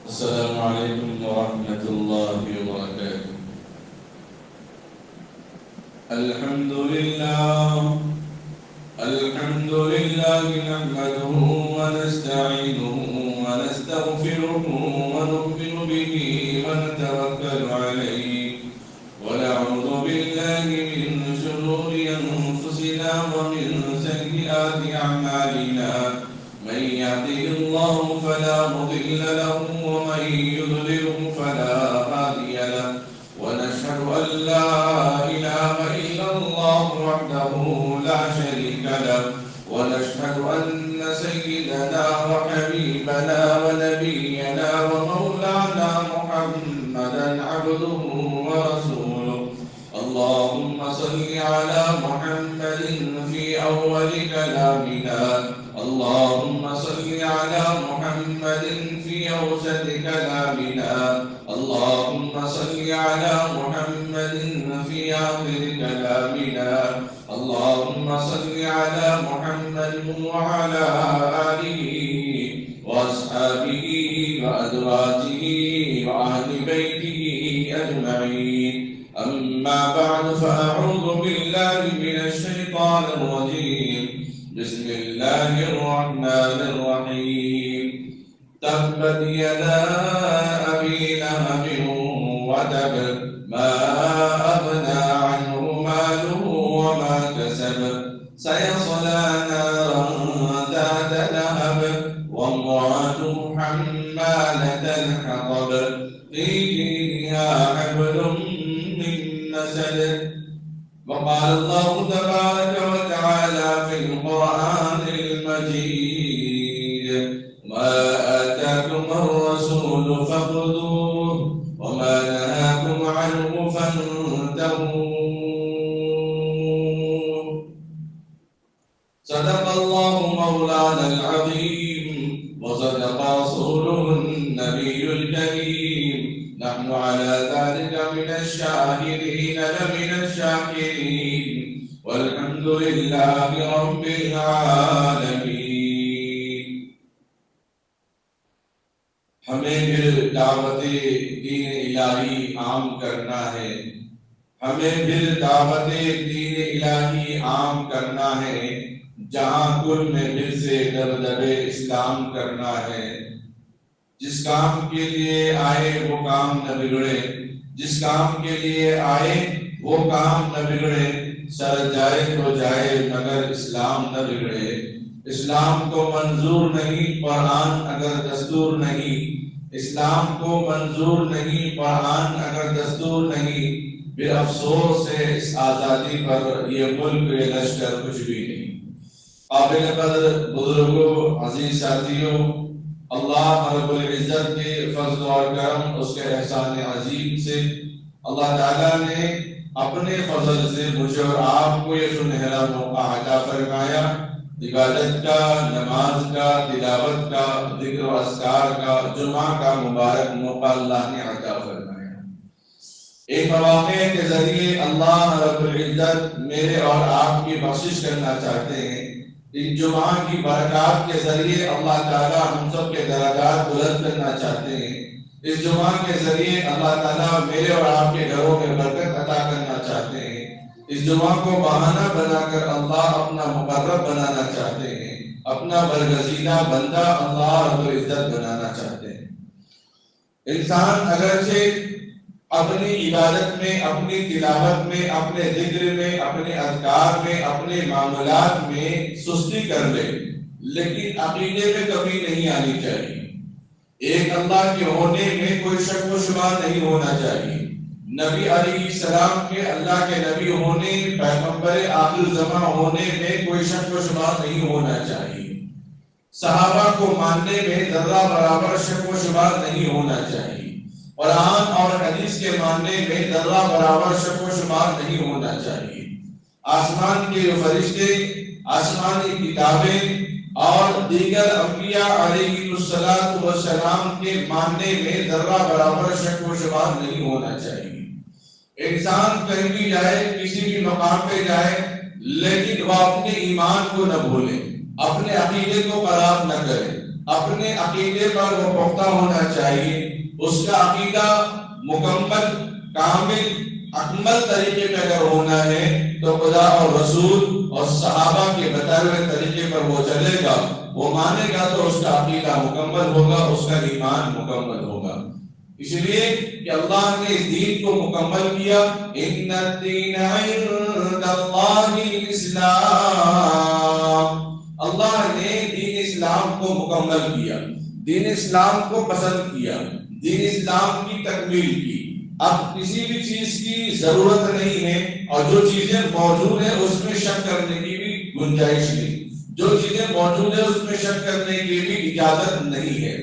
السلام عليكم ورحمة الله وبركاته. الحمد لله نحمده ونستعينه ونستغفره ونؤمن به ونتوكل عليه ونعوذ بالله من شرور أنفسنا ومن سيئات أعمالنا. من يهده الله فلا مضل له ومن يضلله فلا هادي له. ونشهد أن لا إله إلا الله وحده لا شريك له. ونشهد أن سيدنا وحبيبنا ونبينا ومولانا محمدا عبده ورسوله. اللهم صل على محمد في أول كلامنا. اللهم صل على محمد في أوسط كلامنا. اللهم صل على محمد في آخر كلامنا. اللهم صل على محمد وعلى آله وأصحابه وأزواجه وأهل بيته أجمعين. أما بعد فأعوذ بالله من الشيطان الرجيم. بسم الله الرحمن الرحيم. تبت يدا أبي لهب وتب ما أغنى عنه ماله وما كسب سيصلى نارا ذات لهب وامرأته حمالة الحطب في جيدها حبل من مسد. وقال الله تبارك وتعالى في القرآن المجيد: ما آتاكم الرسول فخذوه وما نهاكم عنه فانتهوا. صدق الله مولانا العظيم وصدق رسوله النبي الكريم. نحن على ذلك من الشاهدين لمن الشاكرين والحمد لله رب العالمين. ہمیں پھر دعوت دین الہی عام کرنا ہے. ہمیں پھر دعوت دین الہی عام کرنا ہے. جہاں کل میں پھر سے دبدب اسلام کرنا ہے. جس کام کے لیے آئے وہ کام نہ بگڑے. جس کام کے لیے آئے وہ کام نہ بگڑے. سر جائے تو جائے مگر اسلام نہ بگڑے. اسلام کو منظور نہیں قرآن اگر دستور نہیں. اسلام کو منظور نہیں قرآن اگر دستور نہیں. بے افسوس ہے اس آزادی پر یہ ملک یہ لشکر کچھ بھی نہیں. قابل قدر بزرگوں عزیز ساتھیوں، اللہ رب العزت کے فضل اور کرم اس کے احسان عظیم سے اللہ تعالیٰ نے اپنے فضل سے مجھے اور آپ کو یہ سنہرا موقع عطا فرمایا. عبادت کا، نماز کا، تلاوت کا، ذکر و اذکار کا، جمعہ کا مبارک موقع اللہ نے عطا فرمایا. ایک مواقع کے ذریعے اللہ رب العزت میرے اور آپ کی بخشش کرنا چاہتے ہیں. ان جمعہ کی برکات کے ذریعے اللہ تعالیٰ ہم سب کے درجات بلند کرنا چاہتے ہیں. اس جمعہ کے ذریعے اللہ تعالیٰ میرے اور آپ کے گھروں میں برکت عطا کرنا چاہتے ہیں. اس جمعہ کو بہانہ بنا کر اللہ اپنا مقرب بنانا چاہتے ہیں. اپنا برگزیدہ بندہ اللہ رب العزت بنانا چاہتے ہیں. انسان اگرچہ اپنی عبادت میں، اپنی تلاوت میں، اپنے ذکر میں، اپنے اذکار میں، اپنے معاملات میں سستی کر لے، لیکن عقیدے میں کمی نہیں آنی چاہیے. ایک اللہ کے ہونے میں کوئی شک و شبہ نہیں ہونا چاہیے. نبی علیہ السلام کے اللہ کے نبی ہونے، پیغمبر آخر زمان ہونے میں کوئی شک و شبہ نہیں ہونا چاہیے. صحابہ کو ماننے میں ذرہ برابر شک و شبہ نہیں ہونا چاہیے. قرآن اور حدیث کے ماننے میں ذرہ برابر شک و شبہ نہیں ہونا چاہیے. آسمان کے فرشتے، آسمانی کتابیں اور دیگر انبیاء علیہ السلام کے ماننے میں ذرہ برابر شک و شبہ نہیں ہونا چاہیے. انسان کہیں بھی جائے، کسی بھی مقام پہ جائے، لیکن وہ اپنے ایمان کو نہ بھولے، اپنے عقیدے کو خراب نہ کرے. اپنے عقیدے پر وہ پختہ ہونا چاہیے، اس کا عقیدہ مکمل، کامل، اکمل طریقے پہ اگر ہونا ہے تو خدا اور رسول اور صحابہ کے بتائے ہوئے طریقے پر وہ چلے گا، وہ مانے گا تو اس کا عقیدہ مکمل ہوگا، اس کا ایمان مکمل ہوگا۔ اس لیے کہ اللہ نے اس دین کو مکمل کیا، ان الدین عند اللہ الاسلام، اللہ نے دین اسلام کو مکمل کیا، دین اسلام کو پسند کیا، دین اسلام کی تکمیل کی۔ اب کسی بھی چیز کی ضرورت نہیں ہے، اور جو چیزیں موجود ہیں اس میں شک کرنے کی بھی گنجائش نہیں، جو چیزیں موجود ہیں اس میں شک کرنے کی بھی اجازت نہیں ہے۔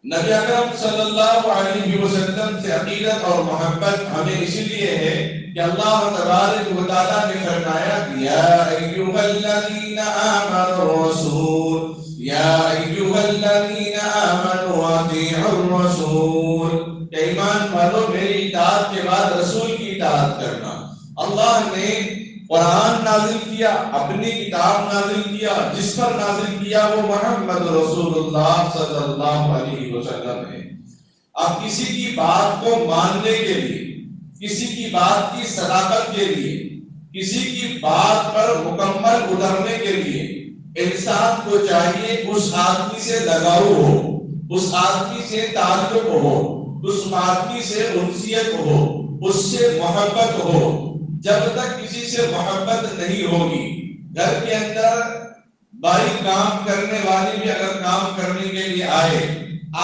نبی اکرم صلی اللہ علیہ وسلم سے عقیدت اور محبت ہمیں اسی لیے ہے کہ اللہ تبارک و تعالیٰ نے فرمایا یا ایھا الذین آمنوا الرسول یا ایھا الذین آمنوا اطیعوا الرسول، کہ ایمان والو میری اطاعت کے بعد رسول کی اطاعت کرنا۔ اللہ نے قرآن نازل کیا، اپنی کتاب نازل کیا، جس پر نازل کیا وہ محمد رسول اللہ صلی اللہ علیہ وسلم ہے۔ اب کسی کی بات کو ماننے کے لیے، کسی کی بات کی صداقت کے لیے، کسی کی بات پر مکمل اترنے کے لیے انسان کو چاہیے اس آدمی سے لگاؤ ہو، اس آدمی سے تعلق ہو، اس آدمی سے انسیت ہو، اس سے محبت ہو۔ جب تک کسی سے محبت نہیں ہوگی، گھر کے اندر بھائی کام کرنے والی بھی اگر کام کرنے کے لیے آئے،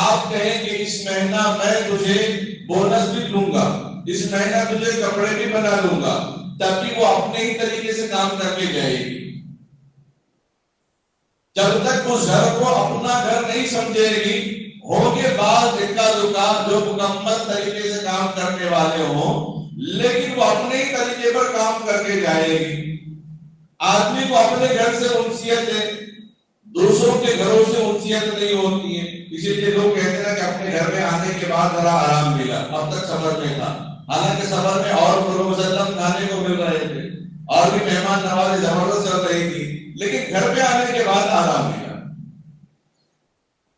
آپ کہیں کہ اس مہینہ میں تجھے بونس بھی دوں گا، اس مہینہ تجھے کپڑے بھی بنا دوں گا، تب بھی وہ اپنے ہی طریقے سے کام کر کے جائے گی۔ جب تک اس گھر کو اپنا گھر نہیں سمجھے گی، ہوگے بعض اکا دکا جو مکمل طریقے سے کام کرنے والے ہوں، لیکن وہ اپنے ہی طریقے پر کام کر کے جائے گی۔ آدمی کو اپنے گھر سے انسیت ہے، دوسروں کے گھروں سے انسیت نہیں ہوتی ہے، اسی لیے لوگ کہتے ہیں کہ اپنے گھر میں آنے کے بعد ذرا آرام ملا، اب تک سفر میں تھا، حالانکہ سفر میں اور مسلم کھانے کو مل رہے تھے اور بھی مہمان نوازی زبردست چل رہی تھی، لیکن گھر پہ آنے کے بعد آرام ملا۔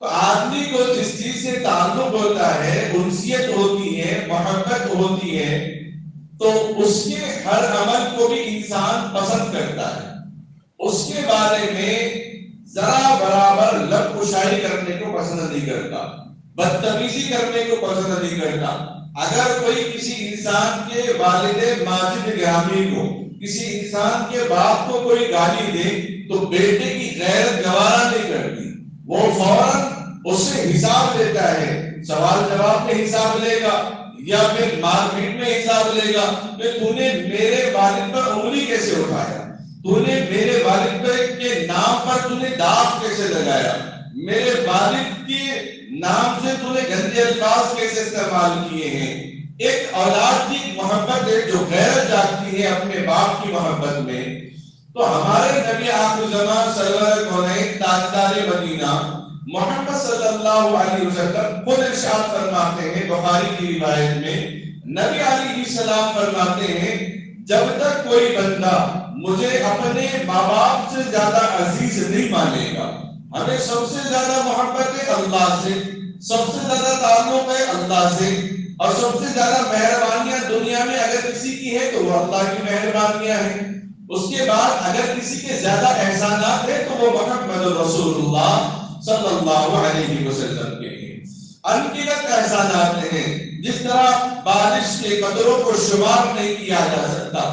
تو آدمی کو جس چیز سے تعلق ہوتا ہے، انسیت ہوتی ہے، محبت ہوتی ہے، تو اس کے ہر عمل کو بھی انسان پسند کرتا ہے، اس کے بارے میں ذرا برابر لب کشائی کرنے کو پسند نہیں کرتا، بدتمیزی کرنے کو پسند نہیں کرتا۔ اگر کوئی کسی انسان کے والد ماجد گرامی کو، کسی انسان کے باپ کو کوئی گالی دے تو بیٹے کی غیرت گوارا نہیں کرتی، وہ فوراً اس سے حساب لیتا ہے، سوال جواب میں حساب لے گا یا پھر مار پیٹ میں حساب لے گا کہ تو نے میرے والد پر انگلی کیسے اٹھایا، تو نے میرے والد کے نام پر تو نے داغ کیسے لگایا، میرے والد کے نام سے تو نے گندے الفاظ کیسے استعمال کیے ہیں۔ ایک اولاد کی محبت ہے جو غیرت جاگتی ہے اپنے باپ کی محبت میں۔ تو ہمارے نبی آخر زمان سرور کونین تاجدار مدینہ محمد صلی اللہ علیہ وسلم خود ارشاد فرماتے ہیں بخاری کی روایت میں، نبی علیہ السلام فرماتے ہیں جب تک کوئی بندہ مجھے اپنے ماں باپ سے زیادہ عزیز نہیں مانے گا، ہمیں سب سے زیادہ محبت ہے اللہ سے، سب سے زیادہ تعلق ہے اللہ سے، اور سب سے زیادہ مہربانیاں دنیا میں اگر کسی کی ہے تو وہ اللہ کی مہربانیاں ہیں۔ اس کے بعد اگر کسی کے زیادہ احسانات ہیں تو وہ محمد رسول اللہ صلی اللہ علیہ وسلم کے ہیں۔ انگنت احسانات ہیں، جس طرح بارش کے قطروں کو شمار نہیں کیا جا سکتا،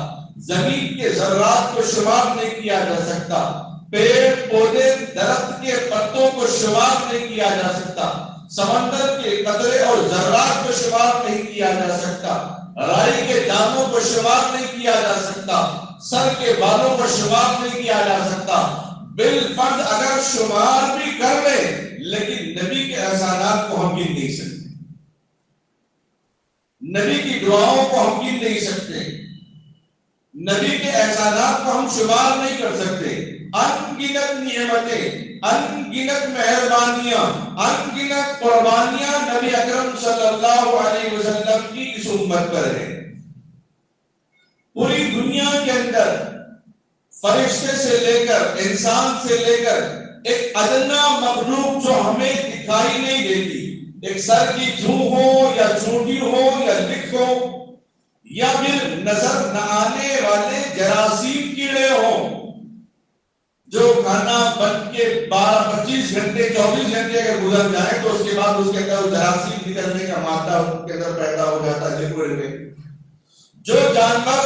زمین کے ذرات کو شمار نہیں کیا جا سکتا، پیڑ پودے درخت کے پتوں کو شمار نہیں کیا جا سکتا، سمندر کے قطرے اور ذرات کو شمار نہیں کیا جا سکتا، رائی کے دانوں کو شمار نہیں کیا جا سکتا، سر کے بالوں کو شمار نہیں کیا جا سکتا۔ بالفرض اگر شمار بھی کر لے لیکن نبی کے احسانات کو ہم گن نہیں سکتے، نبی کی دعاؤں کو ہم گن نہیں سکتے، نبی کے احسانات کو ہم شمار نہیں کر سکتے۔ انگنت نعمتیں، انگنت مہربانیاں، انگنت قربانیاں نبی اکرم صلی اللہ علیہ وسلم کی اس امت پر ہے۔ پوری دنیا کے اندر فرشتے سے لے کر، انسان سے لے کر ایک ادنا مخلوق جو ہمیں دکھائی نہیں دیتی، ایک سر کی جھو ہو یا چونٹی ہو یا لکھ ہو یا پھر نظر نہ آنے والے جراثیم کیڑے ہوں جو کھانا بن کے 12-25 گھنٹے 24 گھنٹے اگر گزر جائے تو اس کے بعد اس کے اندر جراثیم نکلنے کا مادہ اس کے اندر پیدا ہو جاتا ہے لکوڈ میں۔ جو جانور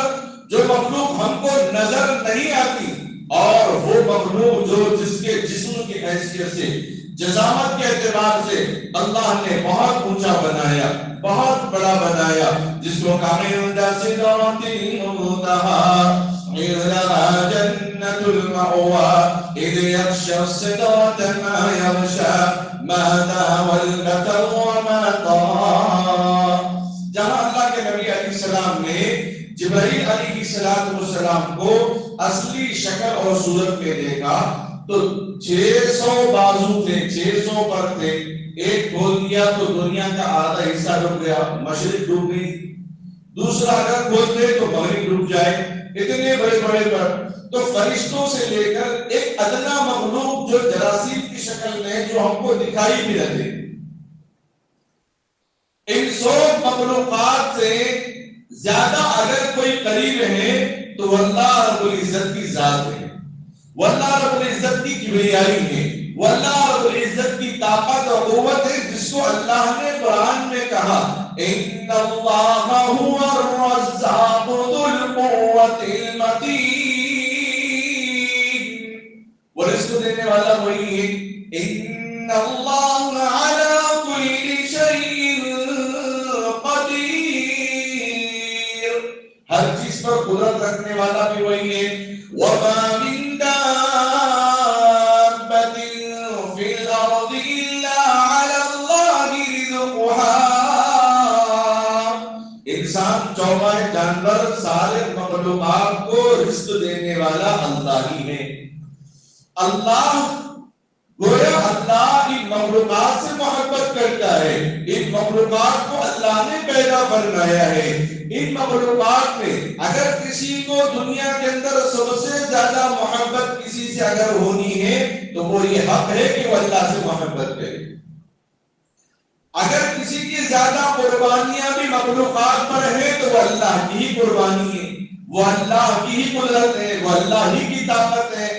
جو مخلوق ہم کو نظر نہیں آتی اور وہ مخلوق جو جس کے جسم کی حیثیت سے جسامت کے اعتبار سے اللہ نے بہت اونچا بنایا، بہت بڑا بنایا، جس کو عند سدرۃ المنتہی عندها جنة المأوى إذ يغشى السدرة ما يغشى ما دام البصر وما طغى۔ جہاں اللہ کے نبی علیہ السلام نے جبرائیل علیہ السلام کو اصلی شکل اور صورت میں دیکھا تو 600 بازو تھے، 600 پر تھے، ایک کھول دیا تو دنیا کا آدھا حصہ ڈوب گیا، مشرق ڈوب گئی، دوسرا اگر کھولتے تو مغرب ڈوب جائے، اتنے بڑے بڑے پر۔ تو فرشتوں سے لے کر ایک ادنا مخلوق جو جراثیم کی شکل میں جو ہم کو دکھائی بھی رہے، ان سب مخلوقات سے زیادہ اگر کوئی قریب ہے تو واللہ رب العزت کی ذات ہے، واللہ رب العزت کی کبریائی ہے، واللہ رب العزت کی طاقت اور قوت ہے، جس کو اللہ نے قرآن میں کہا ان اللہ هو الرزاق ذو القوة المتین، وہ رزق دینے والا وہی ہے۔ ان اللہ علی کل شیء قدیر، ہر چیز پر قدرت رکھنے والا بھی وہی ہے۔ وما من دابۃ فی الارض الا علی اللہ رزقها، انسان چوپائے جانور سارے مخلوقات کو رزق دینے والا اللہ ہی ہے۔ اللہ گویا اللہ ان مخلوقات سے محبت کرتا ہے، ان مخلوقات کو اللہ نے پیدا فرمایا ہے۔ ان مخلوقات میں اگر کسی کو دنیا کے اندر سب سے زیادہ محبت کسی سے اگر ہونی ہے تو وہ یہ حق ہے کہ وہ اللہ سے محبت کرے۔ اگر کسی کی زیادہ قربانیاں بھی مخلوقات پر ہیں تو وہ اللہ کی ہی قربانی ہے، وہ اللہ کی ہی قدرت ہے، وہ اللہ ہی کی طاقت ہے،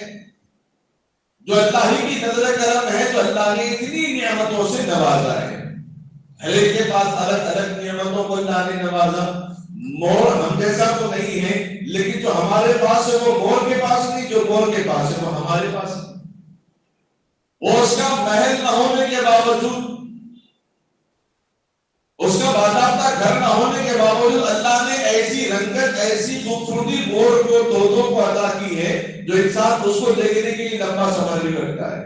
جو اللہ ہی کی نظر کرم ہے، تو اللہ نے اتنی نعمتوں سے نوازا ہے۔ ہر ایک کے پاس الگ الگ نعمتوں کو اللہ نے نوازا۔ مور ہم جیسا تو نہیں ہے، لیکن جو ہمارے پاس ہے وہ مور کے پاس نہیں، جو مور کے پاس ہے وہ ہمارے پاس ہے۔ وہ اس کا محل نہ ہونے کے باوجود، اس کا باضابطہ گھر نہ ہونے کے باوجود اللہ نے ایسی رنگت، ایسی خوبصورتی مور کو، طوطوں کو عطا کی ہے جو انسان اس کو دیکھنے کے لیے لمبا سفر بھی کرتا ہے،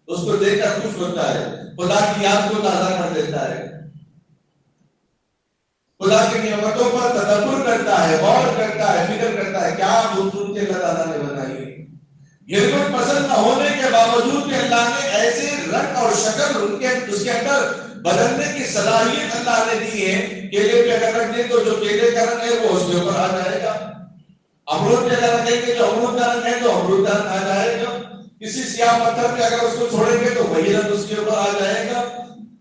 اس کو دیکھ کر خوش ہوتا ہے، خدا کی یاد کو تازہ کر دیتا ہے، خدا کی نعمتوں پر تدبر کرتا ہے، غور کرتا ہے، فکر کرتا ہے، کیا خوبصورتی اللہ تعالیٰ نے بنائی ہے۔ گرگٹ پسند نہ ہونے کے باوجود بھی اللہ نے ایسے رنگ اور شکل اس کے اندر بدلنے کی صلاحیت اللہ نے دی ہے۔ کیلے پہ اگر رکھ دیں تو جو کیلے کا رنگ ہے وہ اس کے اوپر آ جائے گا، امرود پہ اگر رکھیں گے جو امرود کا رنگ ہے تو امرود کا رنگ آ جائے گا، کسی سیاہ پتھر پہ اگر اس کو چھوڑیں گے تو وہی رنگ اس کے اوپر آ جائے گا۔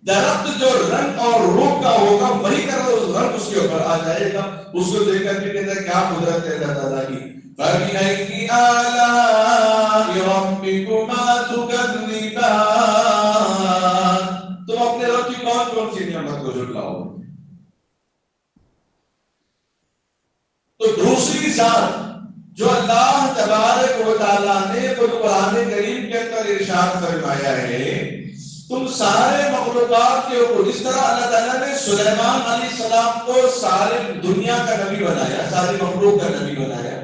درخت جو رنگ اور روپ کا ہوگا وہی کا رنگ اس کے اوپر آ جائے گا۔ اس کو دیکھ کر کے کہتے ہیں کیا قدرت ہے اللہ تعالیٰ کی۔ فَبِأَيِّ آلَاءِ رَبِّكُمَا تُكَذِّبَانِ، تم اپنے رب کی کون کون سی نعمت کو جھٹلاؤ گے؟ تو دوسری ذات جو اللہ تبارک و تعالیٰ نے قرآن کریم کے اندر ارشاد فرمایا ہے، تم سارے مخلوقات کے اوپر، جس طرح اللہ تعالیٰ نے سلیمان علیہ السلام کو سارے دنیا کا نبی بنایا، ساری مخلوق کا نبی بنایا،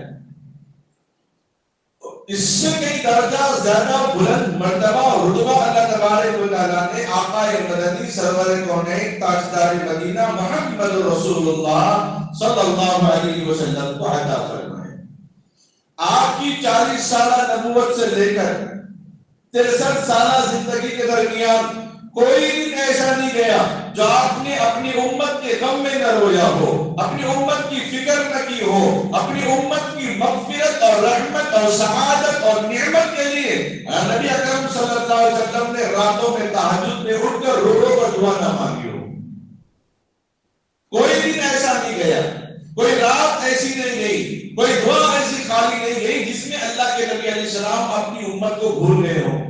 اس سے کئی درجہ زیادہ بلند مرتبہ اور رتبہ اللہ تبارک و تعالیٰ نے آقا مدنی سرور کونین تاجدار مدینہ محمد رسول اللہ صلی اللہ علیہ وسلم کو عطا فرمایا۔ آپ کی 40 سالہ نبوت سے لے کر 63 سالہ زندگی کے درمیان کوئی دن ایسا نہیں گیا جو آپ نے اپنی امت کے غم میں نہ رویا ہو، اپنی امت کی فکر نہ کی ہو، اپنی امت کی مغفرت اور رحمت اور سعادت اور نعمت کے لیے نبی اکرم صلی اللہ علیہ وسلم نے راتوں میں تہجد میں اٹھ کر رو رو کر دعا نہ مانگی ہو۔ کوئی دن ایسا نہیں گیا، کوئی رات ایسی نہیں گئی، کوئی دعا ایسی خالی نہیں گئی جس میں اللہ کے نبی علیہ السلام اپنی امت کو بھول گئے ہوں۔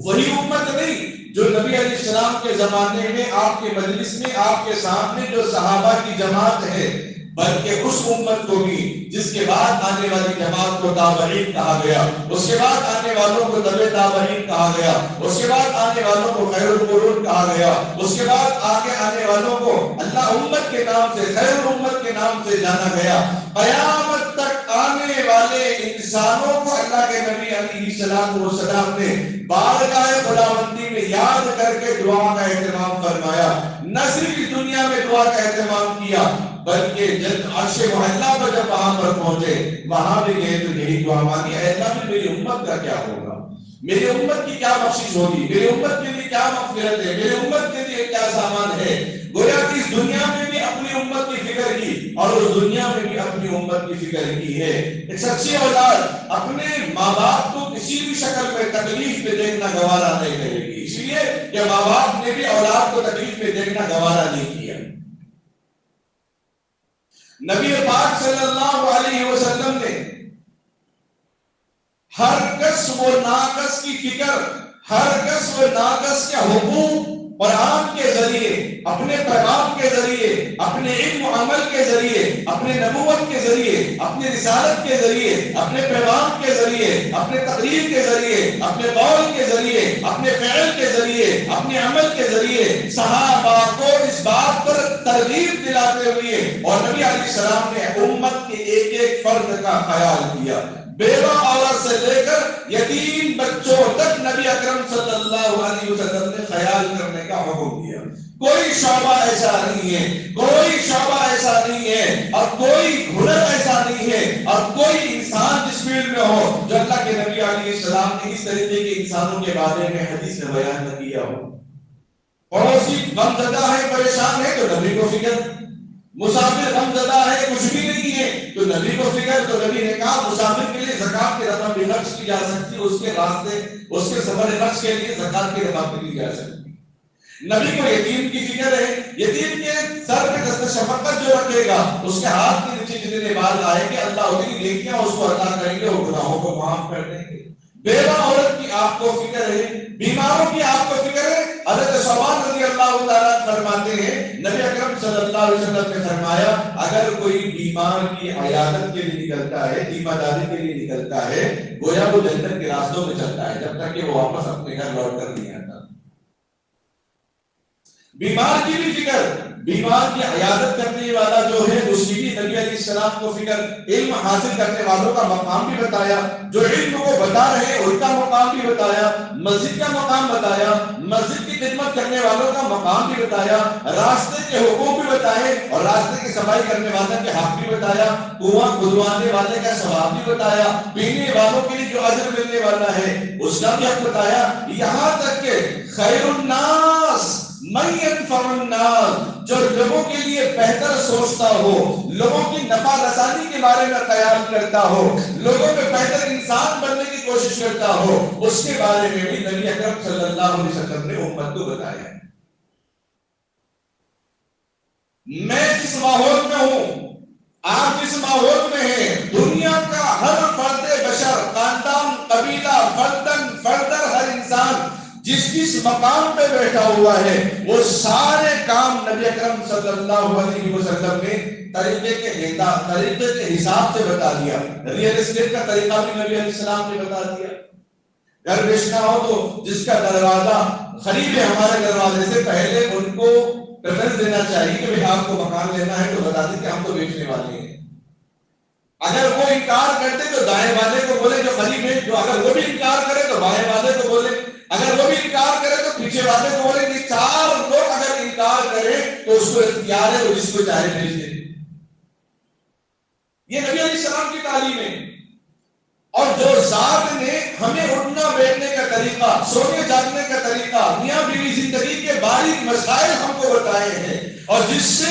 وہی امت نہیں جو نبی علیہ السلام کے زمانے میں آپ کے مجلس میں آپ کے سامنے جو صحابہ کی جماعت ہے، بلکہ اس امت کو بھی جس کے بعد آنے والی جماعت کو تابعین کہا گیا، اس کے بعد آنے والوں کو تبع تابعین کہا گیا، اس کے بعد آنے والوں کو خیر القرون کہا گیا، اس کے بعد آگے آنے والوں کو اللہ امت کے نام سے، خیر الامت کے نام سے جانا گیا۔ قیامت تک آنے والے انسانوں کو اللہ کے نبی علیہ السلام نے بارگاہ خداوندی میں یاد کر کے دعا کا اہتمام فرمایا۔ نہ صرف اس دنیا میں دعا کا اہتمام کیا، بلکہ جب عرش معلیٰ پر جب وہاں پر پہنچے، وہاں بھی گئے تو یہی دعا مانگی، اے اللہ میں میری امت کا کیا ہوگا، میری امت کی کیا بخشش ہوگی، میری امت کے لیے کیا مغفرت ہے، میری امت کے لیے کیا سامان ہے۔ گویا کہ اس دنیا میں بھی اپنی امت کی فکر کی اور اس دنیا میں بھی اپنی امت کی فکر کی ہے۔ ایک سچی اولاد اپنے ماں باپ کو کسی بھی شکل میں تکلیف میں دیکھنا گوارا نہیں کرے گی، اس لیے کہ ماں باپ نے بھی اولاد کو تکلیف میں دیکھنا گوارا نہیں کیا۔ نبی پاک صلی اللہ علیہ وسلم نے ہر کس و ناقص کی فکر، ہر کس و ناقص کے حقوق قرآن کے ذریعے، اپنے پیغام کے ذریعے، اپنے علم و عمل کے ذریعے، اپنے نبوت کے ذریعے، اپنے رسالت کے ذریعے، اپنے پیغام کے ذریعے، اپنے تقریر کے ذریعے، اپنے قول کے ذریعے، اپنے فعل کے ذریعے، اپنے عمل کے ذریعے صحابہ کو اس بات پر ترغیب دلاتے ہوئے اور نبی علیہ السلام نے امت کے ایک ایک فرد کا خیال کیا۔ بیوہ عورت سے لے کر یتیم بچوں تک نبی اکرم صلی اللہ علیہ وسلم نے خیال کرنے کا حکم دیا۔ کوئی شعبہ ایسا نہیں ہے، کوئی شعبہ ایسا نہیں ہے، اور کوئی ہنر ایسا نہیں ہے، اور کوئی انسان جس فیلڈ میں ہو جو اللہ کے نبی علیہ السلام نے اس طریقے کے انسانوں کے بارے میں حدیث میں بیان نہ کیا ہو۔ پڑوسی غم زدہ ہے، پریشان ہے تو نبی کو فکر، مسافر غم زدہ ہے، کچھ بھی نہیں ہے تو نبی کو فکر، تو نبی نے کہا مسافر کے لیے زکات کی رقم بھی خرچ کی جا سکتی ہے، اس کے راستے، اس کے سفر خرچ کے لیے زکات کی رقم بھی دی جا سکتی ہے۔ نبی کو یتیم کی فکر ہے، یتیم کے سر پہ دست شفقت جو رکھے گا، اس کے ہاتھ کے نیچے جتنے بال آئیں گے اللہ اتنی نیکیاں اس کو عطا کریں گے، اور گناہوں کو معاف کر دیں گے۔ بیوہ عورت کی آپ کو فکر ہے، بیماروں کی آپ کو فکر ہے۔ حضرت ثوبان رضی اللہ تعالیٰ فرماتے ہیں نبی اکرم صلی اللہ علیہ وسلم نے فرمایا اگر کوئی بیمار کی عیادت کے لیے نکلتا ہے، تیمارداری کے لیے نکلتا ہے، گویا وہ جنت کے راستوں میں چلتا ہے جب تک کہ وہ واپس اپنے گھر لوٹ کر نہیں آتا۔ بیمار کی بھی فکر، بیمار کی عیادت کرنے والا جو ہے اس کی بھی نبی علیہ السلام کو فکر۔ علم حاصل کرنے والوں کا مقام بھی بتایا، جو علم کو بتا رہے ہیں ان کا مقام بھی بتایا، مسجد کا مقام بتایا، مسجد کی خدمت کرنے والوں کا مقام بھی بتایا، راستے کے حقوق بھی بتائے اور راستے کی صفائی کرنے والوں کے حق بھی بتایا، کنواں کھدوانے والے کا ثواب بھی بتایا، پینے والوں کے لیے جو اجر ملنے والا ہے اس کا بھی حق بتایا، یہاں تک کہ خیر الناس من ينفع الناس، جو لوگوں کے لیے بہتر سوچتا ہو، لوگوں کی نفع رسانی کے بارے میں خیال کرتا ہو، لوگوں میں بہتر انسان بننے کی کوشش کرتا ہو، اس کے بارے میں بھی نبی اکرم صلی اللہ علیہ وسلم نے امت کو بتایا۔ میں جس ماحول میں ہوں، آپ جس ماحول میں ہیں، دنیا کا ہر فرد بشر، خاندان، قبیلہ، فردن ہر انسان جس مقام پہ بیٹھا ہوا ہے وہ سارے کام نبی اکرم صلی اللہ علیہ وسلم نے طریقے کے حساب سے بتا دیا۔ ریئل اسٹیٹ کا طریقہ بھی نبی علیہ السلام نے بتا دیا۔ گھر بیچنا ہو تو جس کا دروازہ قریب ہے ہمارے دروازے سے، پہلے ان کو پریفرنس دینا چاہیے کہ آپ کو مکان لینا ہے تو بتا دیں کہ ہم تو بیچنے والے ہیں۔ اگر وہ انکار کرتے تو دائیں والے کو بولے جو قریب ہے، جو اگر وہ بھی انکار کرے تو بائیں والے کو بولے، اگر وہ بھی انکار کرے تو پیچھے والے کو بولے۔ کہ چار لوگ اگر انکار کرے تو اس کو اختیار ہے وہ جس کو چاہے بھیج دے۔ یہ نبی علیہ السلام کی تعلیم ہے۔ اور جو ذات نے ہمیں اٹھنا بیٹھنے کا طریقہ، سونے جاگنے کا طریقہ، میاں بیوی زندگی کے باریک مسائل ہم کو بتائے ہیں، اور جس سے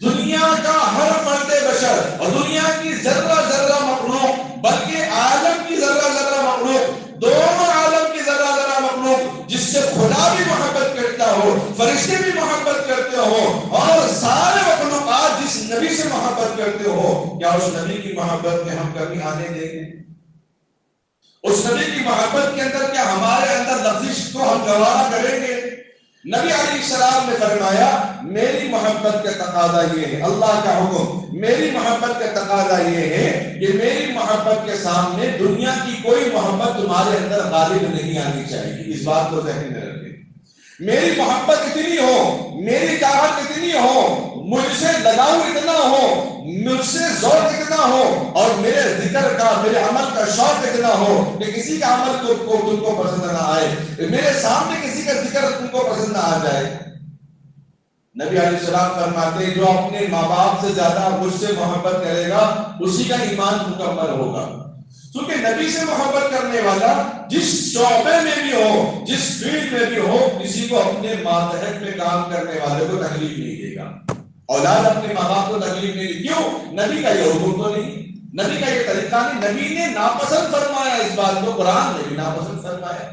دنیا کا ہر فرد بشر اور دنیا کی ذرہ ذرہ مخلوق، بلکہ عالم کی ذرہ ذرہ مخلوق، دونوں عالم کی ذرہ ذرہ مخلوق جس سے خدا بھی محبت کرتا ہو، فرشتے بھی محبت کرتے ہو، اور سارے مخلوقات جس نبی سے محبت کرتے ہو، کیا اس نبی کی محبت میں ہم کبھی آنے دیں گے؟ اس نبی کی محبت کے اندر کیا ہمارے اندر لفظ کو ہم گوارا کریں گے؟ نبی علیہ السلام نے فرمایا میری محبت کا تقاضا یہ ہے، اللہ کا حکم، میری محبت کا تقاضا یہ ہے کہ میری محبت کے سامنے دنیا کی کوئی محبت تمہارے اندر غالب نہیں آنی چاہیے۔ اس بات کو ذہن میں رکھیں، میری محبت اتنی ہو، میری چاہت اتنی ہو، مجھ سے لگاؤ اتنا ہو، مجھ سے ذوق اتنا ہو، اور میرے ذکر کا، میرے عمل کا شوق اتنا ہو کہ کسی کا عمل تم کو پسند نہ آئے، میرے سامنے کسی کا ذکر تم کو پسند نہ آ جائے۔ نبی علیہ السلام فرماتے ہیں جو اپنے ماں باپ سے زیادہ مجھ سے محبت کرے گا اسی کا ایمان مکمل ہوگا۔ کیونکہ نبی سے محبت کرنے والا جس شعبے میں بھی ہو، جس فیلڈ میں بھی ہو، کسی کو اپنے ماتحت میں کام کرنے والے کو تکلیف نہیں دے گا۔ اولاد اپنے ماں باپ کو تکلیف نہیں دی، کیوں؟ نبی کا یہ حکم تو نہیں، نبی کا یہ طریقہ نہیں، نبی نے ناپسند فرمایا اس بات کو، قرآن نے بھی ناپسند فرمایا۔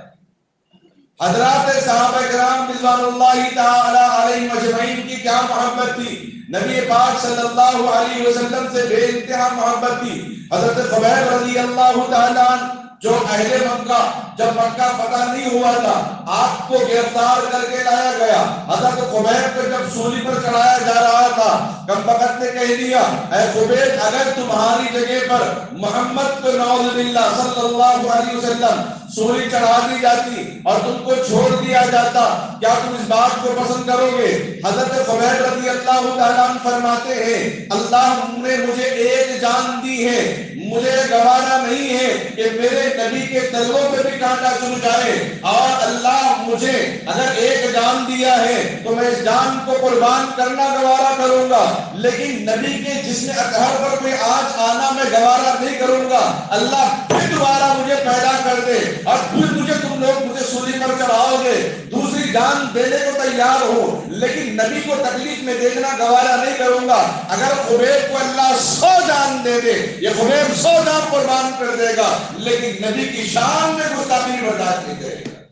حضرات صحابہ کرام رضوان اللہ تعالی علیہم اجمعین کی کیا محبت تھی، نبی پاک صلی اللہ علیہ وسلم سے بے انتہا محبت تھی۔ حضرت خبیب رضی اللہ تعالی عنہ جو اہل مکہ، جب مکہ فتح نہیں ہوا تھا، آپ کو گرفتار کر کے لایا گیا، حضرت خبیب کو جب سولی پر چڑھایا جا رہا تھا، کم بخت نے کہہ دیا اے خبیب اگر تمہاری جگہ پر محمد کو نعوذ باللہ صلی اللہ علیہ وسلم سولی چڑھا دی جاتی اور تم کو چھوڑ دیا جاتا، کیا تم اس بات کو پسند کرو گے؟ حضرت خبیب رضی اللہ تعالیٰ عنہ فرماتے ہیں اللہ نے مجھے ایک جان دی ہے، مجھے گوارا نہیں ہے کہ میرے نبی کے تلووں پہ بھی کانٹا چبھ جائے، اور اللہ مجھے اگر ایک جان دیا ہے تو میں اس جان کو قربان کرنا گوارا کروں گا، لیکن نبی کے جسم اطہر پر کوئی آج آنا میں گوارا نہیں کروں گا۔ اللہ پھر دوبارہ مجھے پیدا کر دے اور پھر تم لوگ مجھے سولی پر چڑھاؤ گے، دوسری جان دینے کو تیار ہو، لیکن نبی کو تکلیف میں دیکھنا گوارا نہیں کروں گا۔ اگر خبیب کو اللہ 100 جان دے دے، یہ خبیب 100 جان قربان کر دے گا، لیکن نبی کی شان میں گستاخی برداشت نہیں کرے گا۔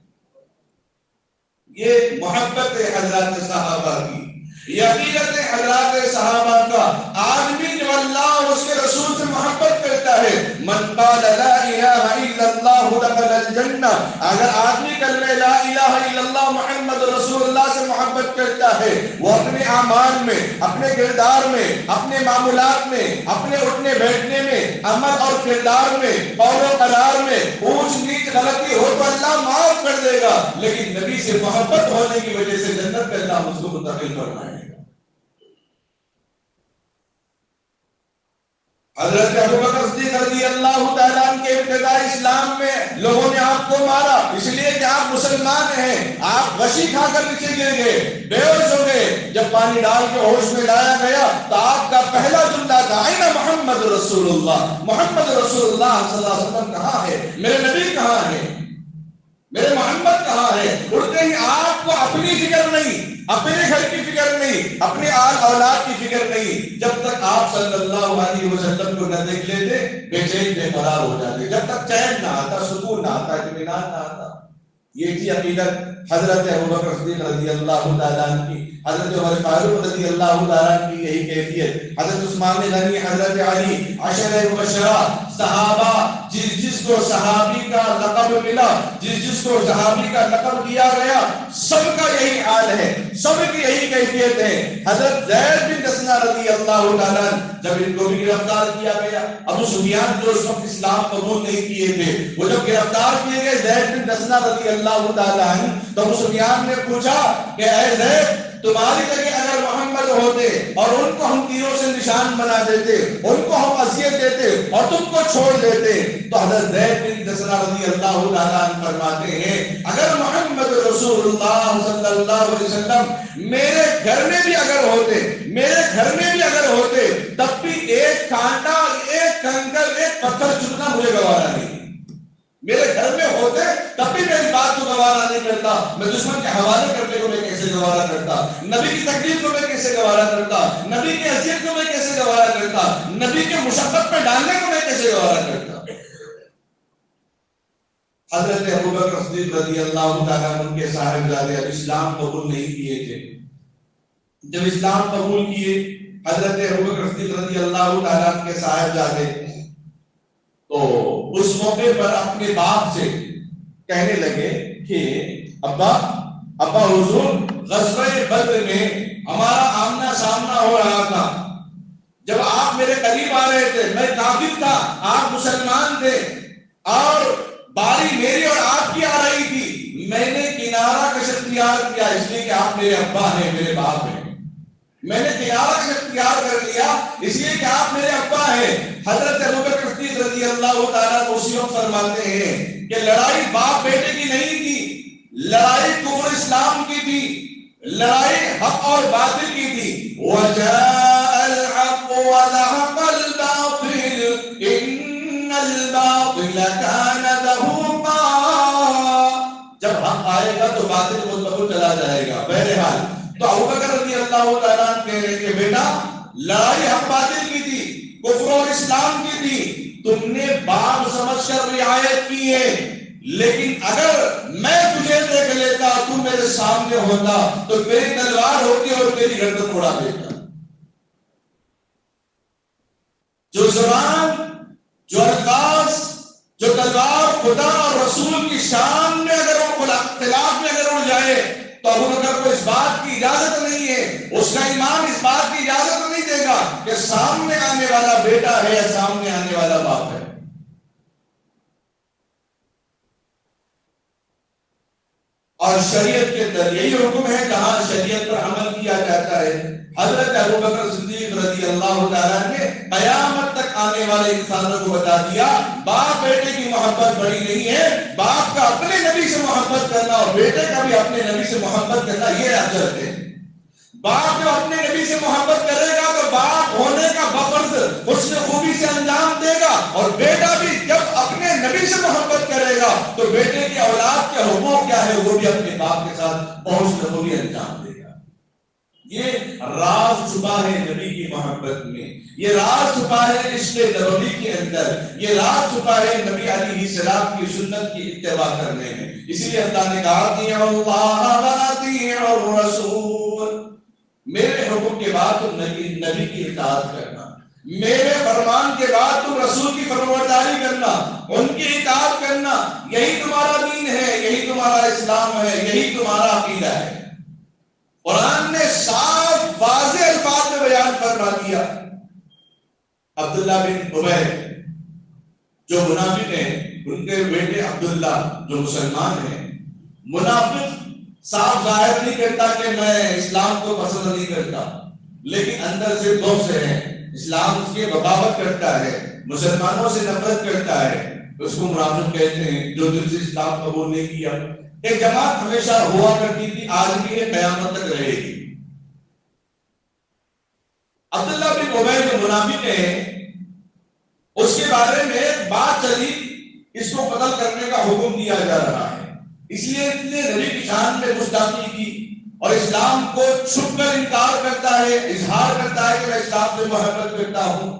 یہ محبت حضرات صحابہ کی، یہ عقیدت حضرات صحابہ کا۔ آدمی جو اللہ اور اس کے رسول سے محبت کرتا ہے، من قال لا الہ الا اللہ دخل الجنہ، اگر آدمی کلمہ لا الہ الا اللہ محمد رسول اللہ سے محبت کرتا ہے، وہ اپنے اعمال میں، اپنے کردار میں، اپنے معمولات میں، اپنے اٹھنے بیٹھنے میں، عمل اور کردار میں، قول و قرار میں اونچ نیچ غلطی ہو تو اللہ معاف کر دے گا، لیکن نبی سے محبت ہونے کی وجہ سے جنت میں اللہ اس کو منتقل فرمائے گا۔ حضرت ابوبکر صدیق رضی اللہ تعالیٰ عنہ کے ابتدائی اسلام میں لوگوں نے آپ کو مارا اس لیے کہ آپ مسلمان ہیں، آپ غشی کھا کر نیچے گر گئے، بے ہوش ہو گئے۔ جب پانی ڈال کے ہوش میں لایا گیا تو آپ کا پہلا جملہ تھا اینا محمد رسول اللہ، محمد رسول اللہ صلی اللہ علیہ وسلم کہاں ہے، میرے نبی کہاں ہے، میرے محمد کہاں ہے؟ اڑتے ہی آپ کو اپنی فکر نہیں، اپنے گھر کی فکر نہیں، اپنے آل اولاد کی فکر نہیں۔ جب تک آپ صلی اللہ علیہ وسلم کو نہ دیکھ لیتے بے چین بے قرار ہو جاتے، جب تک چین نہ آتا، سکون نہ آتا، اطمینان نہ آتا۔ یہ تھی عقیدت حضرت ابوبکر صدیق رضی اللہ تعالیٰ عنہ کی، حضرت عمر فاروق رضی اللہ تعالیٰ عنہ کی یہی کیفیت، حضرت عثمان غنی، حضرت علی، عشرہ مبشرہ، صحابہ، جس کو صحابی کا لقب ملا، جس کو صحابی کا لقب دیا گیا، سب کا یہی حال ہے، سب کی یہی کیفیت ہے۔ حضرت زید بن دسنہ رضی اللہ تعالیٰ عنہ جب ان کو بھی گرفتار کیا گیا، ابو سفیان جو اس وقت اسلام قبول نہیں کیے تھے، وہ جب گرفتار کیے گئے زید بن دسنہ رضی اللہ تعالیٰ عنہ، تو ابو سفیان نے پوچھا کہ اے زید تمہاری جگہ اگر محمد ہوتے اور ان کو ہم تیروں سے نشان بنا دیتے، ان کو ہم اذیت دیتے اور تم کو چھوڑ دیتے، تو حضرت زید بن دسنہ رضی اللہ تعالیٰ عنہ فرماتے ہیں اگر محمد رسول اللہ صلی اللہ علیہ وسلم میرے گھر میں بھی اگر ہوتے، میرے گھر میں بھی اگر ہوتے، تب بھی ایک کانٹا، ایک کنکر، ایک پتھر چکنا مجھے گوارا نہیں۔ میرے گھر میں ہوتے تب بھی میں اس بات کو گوارا نہیں کرتا، میں دشمن کے حوالے کرنے کو میں کیسے گوارا کرتا، نبی کی تکلیف کو میں کیسے گوارا کرتا، نبی کی اذیت کو میں کیسے گوارا کرتا، نبی کے مشقت میں ڈالنے کو میں کیسے گوارا کرتا۔ حضرت ابوبکر صدیق رضی اللہ تعالیٰ عنہ کے صاحبزادے اب اسلام قبول نہیں کیے تھے۔ جب اسلام قبول کیے حضرت ابوبکر صدیق رضی اللہ تعالیٰ عنہ کے صاحبزادے تو اس موقع پر اپنے باپ سے کہنے لگے کہ ابا حضور غزوہ بدر میں ہمارا آمنا سامنا ہو رہا تھا، جب آپ میرے قریب آ رہے تھے میں کافر تھا، آپ مسلمان تھے، اور باری میری اور آپ کی آ رہی تھی، میں نے کنارہ کش اختیار کیا اس لیے کہ آپ میرے ابا ہیں، میرے باپ ہیں، میں نے کنارہ کش اختیار کر لیا اس لیے کہ آپ میرے ابا ہیں۔ حضرت ابوبکر صدیق رضی اللہ تعالیٰ عنہ فرماتے ہیں کہ لڑائی باپ بیٹے کی نہیں تھی، لڑائی کفر اسلام کی تھی، لڑائی حق اور باطل کی تھی۔ وَجَاءَ الْحَقُّ وَزَهَقَ الْبَاطِلُ إِنَّ الْبَاطِلَ كَانَ زَهُوقًا۔ جب حق آئے گا تو باطل مطلق چلا جائے گا۔ بہرحال تو ابوبکر رضی اللہ تعالیٰ عنہ کہہ رہے کہ بیٹا لڑائی حق باطل کی تھی، کفر اور اسلام کی تھی، تم نے باپ سمجھ کر رعایت کی ہے، لیکن اگر میں تجھے دیکھ لیتا تو میرے سامنے ہوتا تو میری تلوار ہوتی اور میری گردن اڑا دیتا۔ جو زبان، جو الفاظ، جو تلوار خدا اور رسول کی شان میں اگر وہ اختلاف میں اگر اڑ جائے تو ابوبکر کو اس بات کی اجازت نہیں ہے، اس کا ایمان اس بات کی اجازت نہیں دے گا کہ سامنے آنے والا بیٹا ہے یا سامنے آنے والا باپ ہے۔ اور شریعت کے اندر یہی حکم ہے جہاں شریعت پر عمل کیا جاتا ہے۔ حضرت ابوبکر صدیق رضی اللہ تعالیٰ نے قیامت تک آنے والے انسانوں کو بتا دیا باپ بیٹے کی محبت بڑی نہیں ہے، باپ کا اپنے نبی سے محبت کرنا اور بیٹے کا بھی اپنے نبی سے محبت کرنا یہ افضل ہے۔ باپ جو اپنے نبی سے محبت کرے گا تو باپ ہونے کا بفرض حسن خوبی سے انجام دے گا، اور بیٹا بھی جب اپنے نبی سے محبت کرے گا تو بیٹے کی اولاد کے حقوق کیا ہے وہ بھی اپنے باپ کے ساتھ بہت خوبی انجام دے گا۔ یہ راز چھپا ہے نبی کی محبت میں، یہ راز چھپا ہے عشق نبوی کے اندر، یہ راز چھپا ہے نبی علیہ السلام کی سنت کی اتباع کرنے میں۔ اسی لیے اللہ نے کہا اطیعوا اللہ واطیعوا الرسول، میرے حکم کے بعد تم نبی کی اطاعت کرنا، میرے فرمان کے بعد تم رسول کی فرمانبرداری کرنا، ان کی اطاعت کرنا، یہی تمہارا دین ہے، یہی تمہارا اسلام ہے، یہی تمہارا عقیدہ ہے۔ قرآن نے صاف واضح الفاظ میں بیان فرما دیا۔ عبداللہ بن ابی جو منافق ہیں، ان کے بیٹے عبداللہ جو مسلمان ہیں، منافق صاف ظاہر نہیں کرتا کہ میں اسلام کو پسند نہیں کرتا، لیکن اندر سے بغض ہے، اسلام اس کی بغاوت کرتا ہے، مسلمانوں سے نفرت کرتا ہے، اس کو منافق کہتے ہیں، جو دل سے اسلام قبول نہیں کیا۔ ایک جماعت ہمیشہ ہوا کرتی تھی، آج بھی ہے، قیامت تک رہے گی۔ عبداللہ بن ابی جو منافق ہیں، اس کے بارے میں بات چلی، اس کو قتل کرنے کا حکم دیا جا رہا ہے، اس لیے اتنے نبی کی شان میں گستاخی کی اور اسلام کو چھپ کر انکار کرتا ہے، اظہار کرتا ہے کہ میں اسلام سے محبت کرتا ہوں۔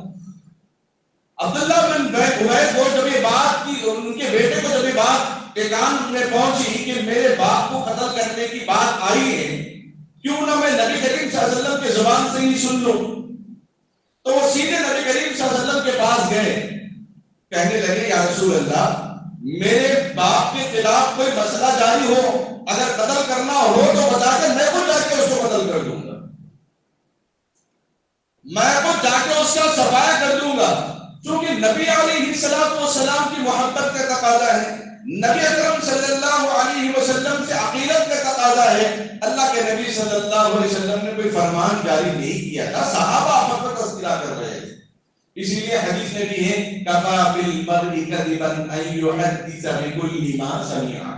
عبداللہ بن ابی کو جب یہ بات کی، ان کے بیٹے کو جب یہ بات کے کان میں پہنچی کہ میرے باپ کو قتل کرنے کی بات آئی ہے، کیوں نہ میں نبی کریم صلی اللہ علیہ وسلم کے زبان سے ہی سن لوں، تو وہ سیدھے نبی کریم صلی اللہ علیہ وسلم کے پاس گئے، کہنے لگے یا رسول اللہ میرے باپ کے خلاف کوئی مسئلہ جاری ہو، اگر قتل کرنا ہو تو بتا کے میں خود جا کے اس کو قتل کر دوں گا، میں خود جا کے اس کا صفایا کر دوں گا، چونکہ نبی علیہ السلام کی محبت کا تقاضا ہے، نبی اکرم صلی اللہ علیہ وسلم سے عقیدت کا تقاضا ہے۔ اللہ کے نبی صلی اللہ علیہ وسلم نے کوئی فرمان جاری نہیں کیا تھا، صحابہ آپس میں تذکرہ کر رہے تھے، اسی لیے حدیث میں بھی ہے کفا بالمرء کذبا ان یحدث بکل ما سمع،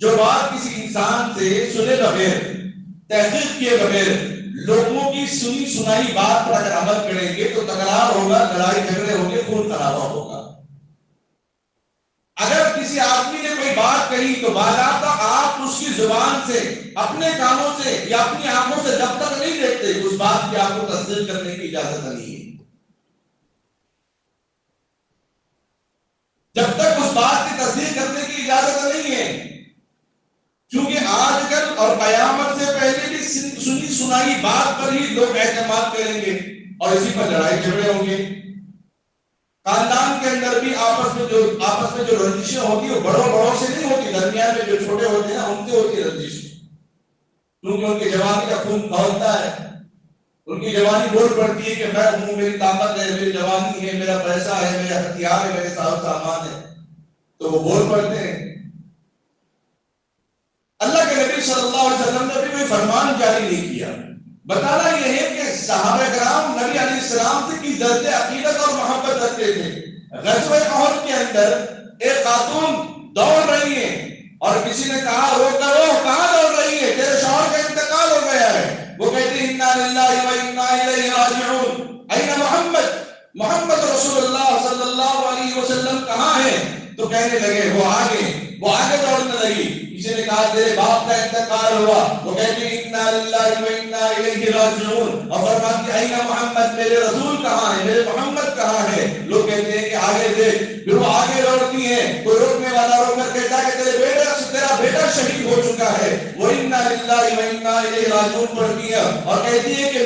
جو بات کسی انسان سے سنے بغیر، تحقیق کیے بغیر، لوگوں کی سنی سنائی بات پر اگر عمل کریں گے تو تکرار ہوگا، لڑائی جھگڑے ہوں گے، خون خرابہ ہوگا۔ کسی آدمی نے کوئی بات کہی تو باضابطہ آپ اس کی زبان سے، اپنے کانوں سے یا اپنی آنکھوں سے جب تک نہیں دیکھتے اس بات کی آپ کو تصدیق کرنے کی اجازت نہیں ہے. جب تک اس بات کی تصدیق کرنے کی اجازت نہیں ہے. کیونکہ آج کل اور قیامت سے پہلے بھی سنی سنائی بات پر ہی لوگ اعتماد کریں گے اور اسی پر لڑائی جھگڑے ہوں گے. خاندان کے اندر بھی آپس میں جو رنجشیں ہوتی وہ بڑوں سے نہیں ہوتی، درمیان میں جو چھوٹے ہوتے ہیں ان سے ہوتی رنجش. کیونکہ ان کی جوانی کا خون کھولتا ہے، ان کی جوانی بول پڑتی ہے کہ میں ہوں، میری طاقت ہے، میری جوانی ہے، میرا پیسہ ہے، میرا ہتھیار ہے، میرے سامان ہے، تو وہ بول پڑتے ہیں. اللہ کے نبی صلی اللہ علیہ وسلم نے بھی کوئی فرمان جاری نہیں کیا. بتانا یہ ہے کہ صحابہ کرام نبی علیہ السلام سے کس درجے عقیدت اور محبت رکھتے تھے. غزوہ احد کے اندر ایک خاتون دوڑ رہی ہے اور کسی نے کہا رو کرو، کہاں دوڑ رہی ہے؟ تیرے شوہر کا انتقال ہو گیا ہے. وہ کہتی ہے انا للہ و انا الیہ راجعون. این محمد رسول اللہ صلی اللہ علیہ وسلم کہاں ہے؟ تو کہنے لگے وہ آگے دوڑنے لگی. کسی نے کہا تیرے باپ کا انتقال ہوا. وہ کہتی انا للہ و انا الیہ راجعون. اور فرماتی ہے این محمد، میرے رسول کہاں ہے، میرے محمد کہاں ہے؟ لوگ کہتے ہیں کہ آگے دیکھ. پھر وہ آگے دوڑتی ہے. کوئی روکنے والا روک کر کہتا ہے کہ تیرا بیٹا شہید ہو چکا ہے. وہ انا للہ و انا الیہ راجعون پڑھتی ہے اور کہتی ہے کہ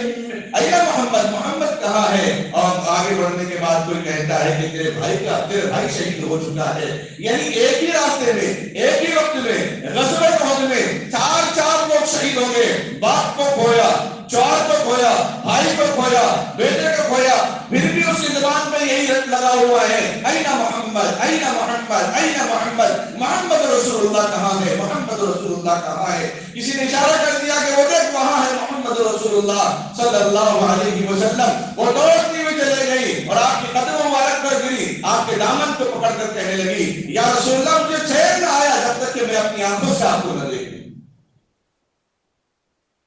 این محمد کہاں ہے؟ اور آگے بڑھنے کے بعد کوئی کہتا ہے کہ تیرے بھائی شہید ہو چکا ہے. یعنی ایک ہی راستے میں، ایک ہی وقت میں، غزوہ احد میں چار لوگ شہید ہو گئے. باپ کو کھویا، شوہر کو کھویا، بھائی کو کھویا، بیٹے کو کھویا. پھر بھی اس کی زبان میں یہی لگا ہوا ہے این محمد، این محمد، این محمد. محمد رسول اللہ کہاں ہے؟ محمد رسول اللہ کہاں ہے؟ کسی نے اشارہ کر دیا کہ وہ دیکھ وہاں ہے محمد رسول اللہ صلی اللہ علیہ وسلم. وہ دوڑتی ہوئی چلے گئی اور آپ کی قدم مبارک پر گری، آپ کے دامن کو پکڑ کر کہنے لگی یا رسول اللہ مجھے چین نہ آیا جب تک کہ میں اپنی آنکھوں سے آپ کو نہ دیکھوں.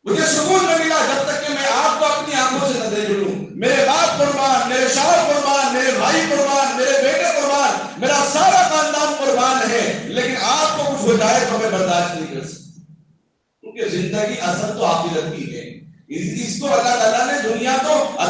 مجھے سکون نہ ملا جب تک کہ میں آپ کو اپنی آنکھوں سے نہ دیکھ لوں. میرے باپ قربان، میرے شوہر قربان، میرے بھائی قربان، میرے بیٹے قربان، میرا سارا خاندان قربان ہے، لیکن آپ کو کچھ ہو جائے تو میں برداشت نہیں کر سکتا. کیونکہ زندگی اصل تو آخرت کی ہے. اس کو اللہ تعالیٰ نے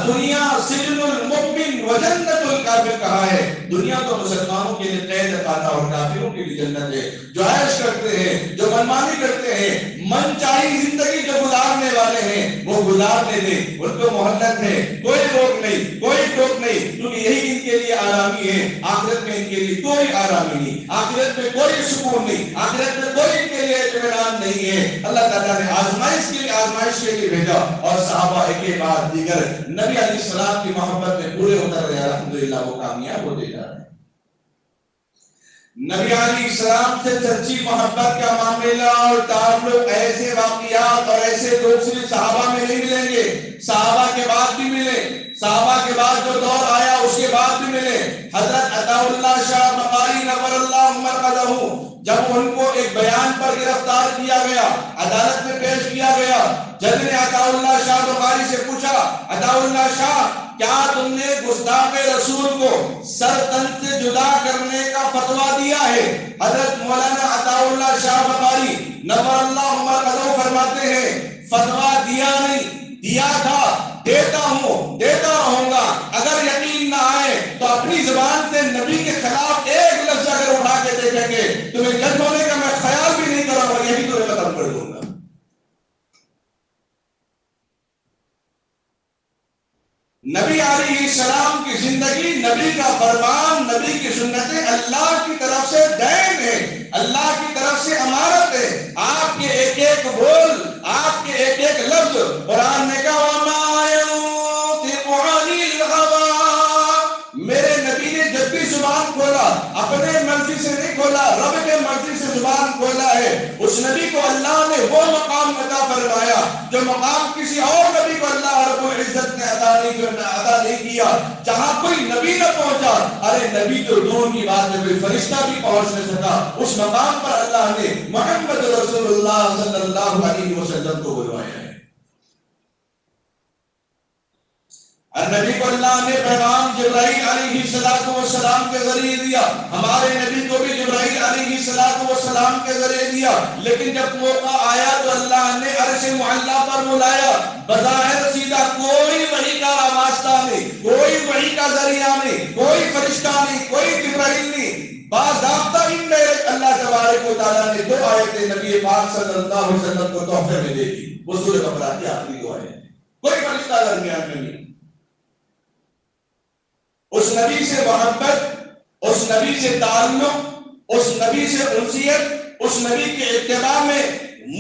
دنیا سجن المؤمن و جنت الکافر کہا ہے. دنیا تو مسلمانوں کے لیے قید خانہ اور کافروں کے لیے جنت ہے. جو عیش کرتے ہیں، جو منمانی کرتے ہیں، من چاہی زندگی جو گزارنے والے ہیں وہ گزارنے دیں، ان کو مہلت ہے، کوئی روک نہیں، کوئی ٹوک نہیں. کیونکہ یہی ان کے لیے آرامی ہے. آخرت میں ان کے لیے کوئی آرامی نہیں، آخرت میں کوئی سکون نہیں، آخرت میں کوئی ان کے لیے اطمینان نہیں ہے. اللہ تعالیٰ نے آزمائش کے لیے بھیجا اور صحابہ ایک کے بعد دیگر نبی علیہ السلام کی محبت میں پورے اتر رہے. الحمدللہ وہ کامیاب ہوتے جا رہے ہیں. نبی علیہ السلام سے سچی محبت کا معاملہ اور تعلق ایسے واقعات اور ایسے لوگ صرف صحابہ میں نہیں ملیں گے، صحابہ کے بعد بھی ملے، صحابہ کے بعد جو دور آیا اس کے بعد بھی ملے. حضرت عطا اللہ شاہ بخاری نور اللہ مرقدہ، جب ان کو ایک بیان پر گرفتار کیا گیا، عدالت میں پیش کیا گیا، جج نے عطا اللہ شاہ بخاری سے پوچھا عطا اللہ شاہ کیا تم نے گستاخ رسول کو سر تن سے جدا کرنے کا فتویٰ دیا ہے؟ حضرت مولانا عطا اللہ شاہ بخاری نور اللہ مرقدہ فرماتے ہیں فتویٰ دیا نہیں، دیا تھا، دیتا ہوں، دیتا رہوں گا. اگر یقین نہ آئے تو اپنی زبان سے نبی کے خلاف ایک لفظ اگر اٹھا کے دیکھیں گے تمہیں جج ہونے کا میں خیال بھی نہیں کروں گا، یہی تمہیں ختم کر دوں گا. نبی علیہ السلام کی زندگی، نبی کا فرمان، نبی کی سنتیں اللہ کی طرف سے دین ہے، اللہ کی طرف سے امانت ہے. آپ کے ایک ایک بول، آپ کے ایک ایک لفظ قرآن نے کہا وَمَا يَنطِقُ عَنِ الْهَوَىٰ. میرے نبی نے جب بھی زبان کھولا اپنے مرضی سے نہیں کھولا، رب کے مرضی سے زبان کھولا ہے. اس نبی کو اللہ نے وہ مقام عطا فرمایا جو مقام کسی اور نبی کو اللہ رب العزت نے عطا نہیں کیا. جہاں کوئی نبی نہ پہنچا، ارے نبی تو دور کی بات ہے، کوئی فرشتہ بھی پہنچ نہیں سکا، اس مقام پر اللہ نے محمد رسول اللہ صلی اللہ علیہ وسلم کو بلوایا ہے. نبی کو اللہ نے پیغام جبرائیل علیہ السلام کے ذریعے دیا، ہمارے نبی کو بھی جبرائیل علیہ السلام کے ذریعے دیا، لیکن جب موقع آیا تو اللہ نے عرش معلی پر بلایا، بظاہر سیدھا کوئی وحی کا واسطہ نہیں، کوئی وحی کا ذریعہ نہیں، کوئی فرشتہ نہیں، کوئی جبرائیل نہیں، باضابطہ انڈائریکٹ اللہ تبارک و تعالیٰ نے دو آیتیں نبی پاک صلی اللہ علیہ وسلم کو تحفے میں دے دی، وہ سورۃ بقرہ کی آخری دو آیتیں، کوئی فرشتہ درمیان میں نہیں۔ اس نبی سے محبت، اس نبی سے تعلق، اس نبی سے انسیت، اس نبی کے اتباع میں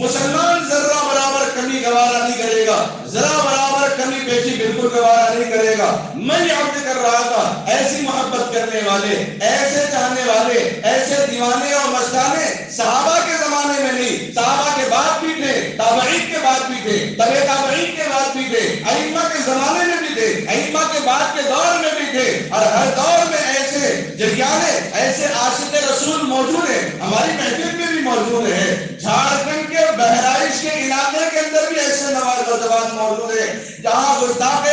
مسلمان ذرہ برابر کمی گوارا نہیں کرے گا، ذرا برابر کمی بیشی بالکل گوارا نہیں کرے گا۔ میں یہ عرض کر رہا تھا، ایسی محبت کرنے والے، ایسے چاہنے والے، ایسے دیوانے اور مستانے صحابہ کے زمانے میں نہیں، صحابہ کے بعد بھی تھے، تابعین کے بعد بھی تھے، تبع تابعین کے بعد بھی تھے، ائمہ کے زمانے میں بھی تھے، ائمہ کے بعد کے دور میں بھی تھے، اور ہر دور میں ایسے جریانے، ایسے عاشق رسول موجود ہیں، ہماری محفل میں بھی موجود ہے۔ جھارکھنڈ کے بہرائچ کے علاقے کے اندر بھی ایسے نوجوان موجود ہیں جہاں گستاخ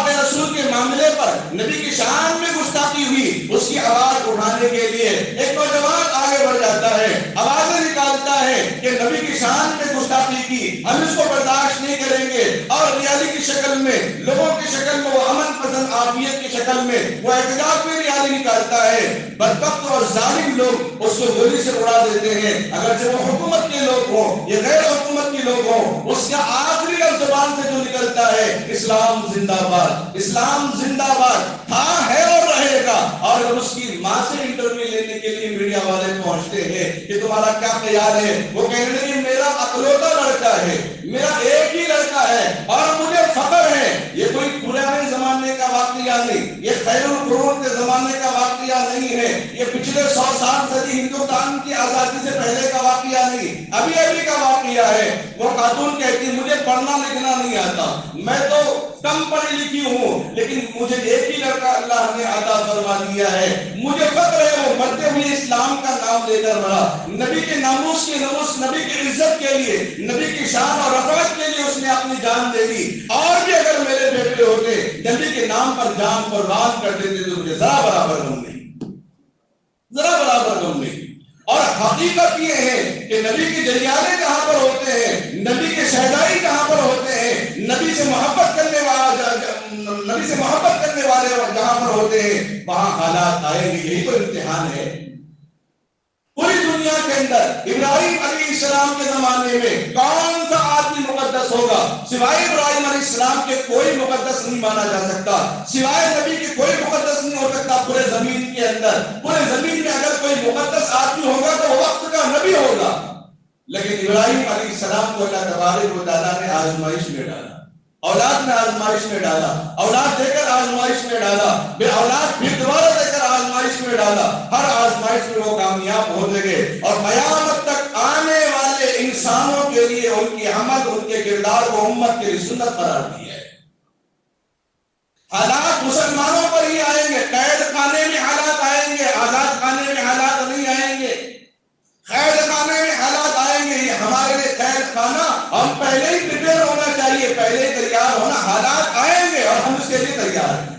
رسول کے معاملے پر نبی کی شان میں گستاخی ہوئی، اس کی آواز اٹھانے کے لیے ایک نوجوان آگے بڑھ جاتا ہے، آوازیں نکالتا ہے کہ نبی کی شان میں گستاخی کی، ہم اس کو برداشت نہیں کریں گے، اور ریالی کی شکل میں، لوگوں کی شکل میں، وہ امن پسند عافیت کی شکل میں وہ احتجاج میں ریالی نکالتا ہے۔ بدبخت اور ظالم لوگ اس کو گولی سے اڑا دیتے ہیں، اگرچہ وہ حکومت کے لوگ ہوں، یہ غیر حکومت کے لوگ ہوں، اس کا آخری لفظ زبان سے جو نکلتا ہے، اسلام زندہ باد، اسلام زندہ باد تھا، ہے اور رہے گا۔ اور جب اس کی ماں سے انٹرویو لینے کے لیے میڈیا والے پہنچتے ہیں کہ تمہارا کیا خیال ہے، وہ کہنے لگے میرا اکلوتا لڑکا ہے، میرا ایک ہی لڑکا ہے اور مجھے فخر ہے۔ یہ کوئی پرانے زمانے کا واقعہ نہیں، یہ خیر القرون کے زمانے کا واقعہ نہیں ہے، یہ پچھلے 100 سال صدی ہندوستان کی آزادی سے پہلے کا واقعہ نہیں، ابھی ابھی کا واقعہ ہے۔ وہ خاتون کہتی مجھے پڑھنا لکھنا نہیں آتا، میں تو کم پڑھی لکھی ہوں، لیکن مجھے ایک ہی لڑکا اللہ نے عطا فرما دیا ہے، مجھے فخر ہے۔ وہ مرتے ہوئے اسلام کا نام لے کر رہا، نبی کے ناموس کی ناموس، نبی کی عزت کے لیے، نبی کی شان اور رفعت کے لیے اس نے اپنی جان دے دی۔ اور بھی اگر میرے بیٹے ہوتے نبی کے نام پر جان قربان کر دیتے تو مجھے ذرا برابر غم نہیں، ذرا برابر غم نہیں۔ اور حقیقت یہ ہے کہ نبی کے جریانے جہاں پر ہوتے ہیں، نبی کے شہدائی جہاں پر ہوتے ہیں، نبی سے محبت کرنے والے جہاں پر ہوتے ہیں، وہاں حالات آئیں گے، یہی تو امتحان ہے۔ پوری دنیا کے اندر ابراہیم علیہ السلام کے زمانے میں کون سا آدمی مقدس ہوگا؟ سوائے ابراہیم علیہ السلام کے کوئی مقدس نہیں مانا جا سکتا، سوائے نبی کے کوئی مقدس نہیں ہو سکتا پورے زمین کے اندر۔ پورے زمین میں اگر کوئی مقدس آدمی ہوگا تو وہ وقت کا نبی ہوگا، لیکن ابراہیم علیہ السلام کو اللہ تبارک و تعالیٰ نے آزمائش میں ڈالا، اولاد میں آزمائش میں ڈالا، اولاد دے کر آزمائش میں ڈالا، بے اولاد پھر دوبارہ دے کر آزمائش میں ڈالا، ہر آزمائش میں وہ کامیاب ہوتے گئے، اور قیامت تک آنے والے انسانوں کے لیے ان کی عمل، ان کے کردار کو امت کے لیے سنت قرار دیا ہے۔ حالات مسلمانوں پر ہی آئیں گے، قید خانے میں حالات آئیں گے، آزاد خانے میں حالات نہیں آئیں گے۔ قید خانے میں حالات آئیں گے، یہ ہمارے لیے قید خانہ، ہم پہلے ہی پریپیئر ہونا چاہیے، پہلے ہی تیار ہونا۔ حالات آئیں گے اور ہم اس کے لیے تیار ہیں۔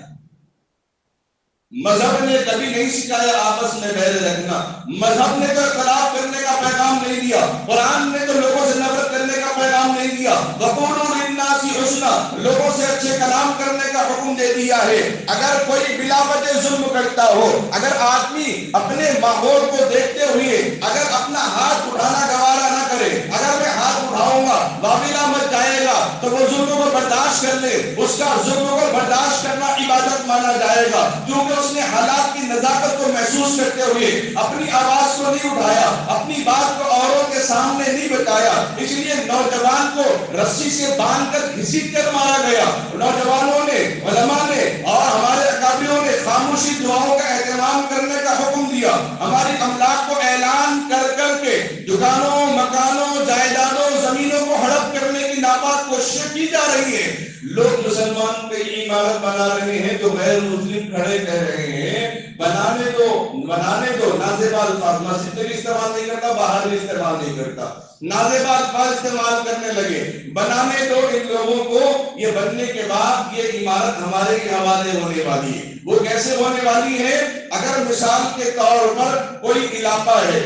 مذہب نے کبھی نہیں سکھایا آپس میں بیر رکھنا، مذہب نے تو اختلاف کرنے کا پیغام نہیں دیا، قرآن نے تو لوگوں سے نفرت کرنے کا پیغام نہیں دیا، وَقُولُوا لِلنَّاسِ حُسْنًا، لوگوں سے اچھے کلام کرنے کا حکم دے دیا ہے۔ اگر کوئی بلا وجہ ظلم کرتا ہو، اگر آدمی اپنے ماحول کو دیکھتے ہوئے اگر اپنا ہاتھ اٹھانا گوارا نہ کرے، اگر میں ہاتھ اٹھاؤں گا واویلا مچ جائے گا تو وہ ظلم کو برداشت کر لے، اس کا ظلم کو برداشت کرنا عبادت مانا جائے گا، کیونکہ اس نے حالات کی نزاکت کو محسوس کرتے ہوئے اپنی آواز کو نہیں اٹھایا، اپنی بات کو اوروں کے سامنے نہیں بتایا۔ اس لیے نوجوان کو رسی سے باندھ کر گھسیٹ کر مارا گیا۔ نوجوانوں نے، علماء نے اور ہمارے اکابروں نے خاموشی دعاؤں کا اہتمام کرنے کا حکم دیا۔ ہماری املاک کو اعلان کر کر کے دکانوں، مکانوں، جائیدادوں، زمینوں کو ہڑپ کرنے کی ناپاک کوششیں کی جا رہی ہیں۔ لوگ مسلمان کئی عمارت بنا رہے ہیں تو غیر مسلم کھڑے کہہ رہے ہیں بنانے دو نازیبا الفاظ، مسجد میں بھی استعمال نہیں کرتا، باہر بھی استعمال نہیں کرتا، نازیبا الفاظ استعمال کرنے لگے، بنانے دو ان لوگوں کو، یہ بننے کے بعد یہ عمارت ہمارے کے حوالے ہونے والی ہے۔ وہ کیسے ہونے والی ہے؟ اگر مثال کے طور پر کوئی علاقہ ہے،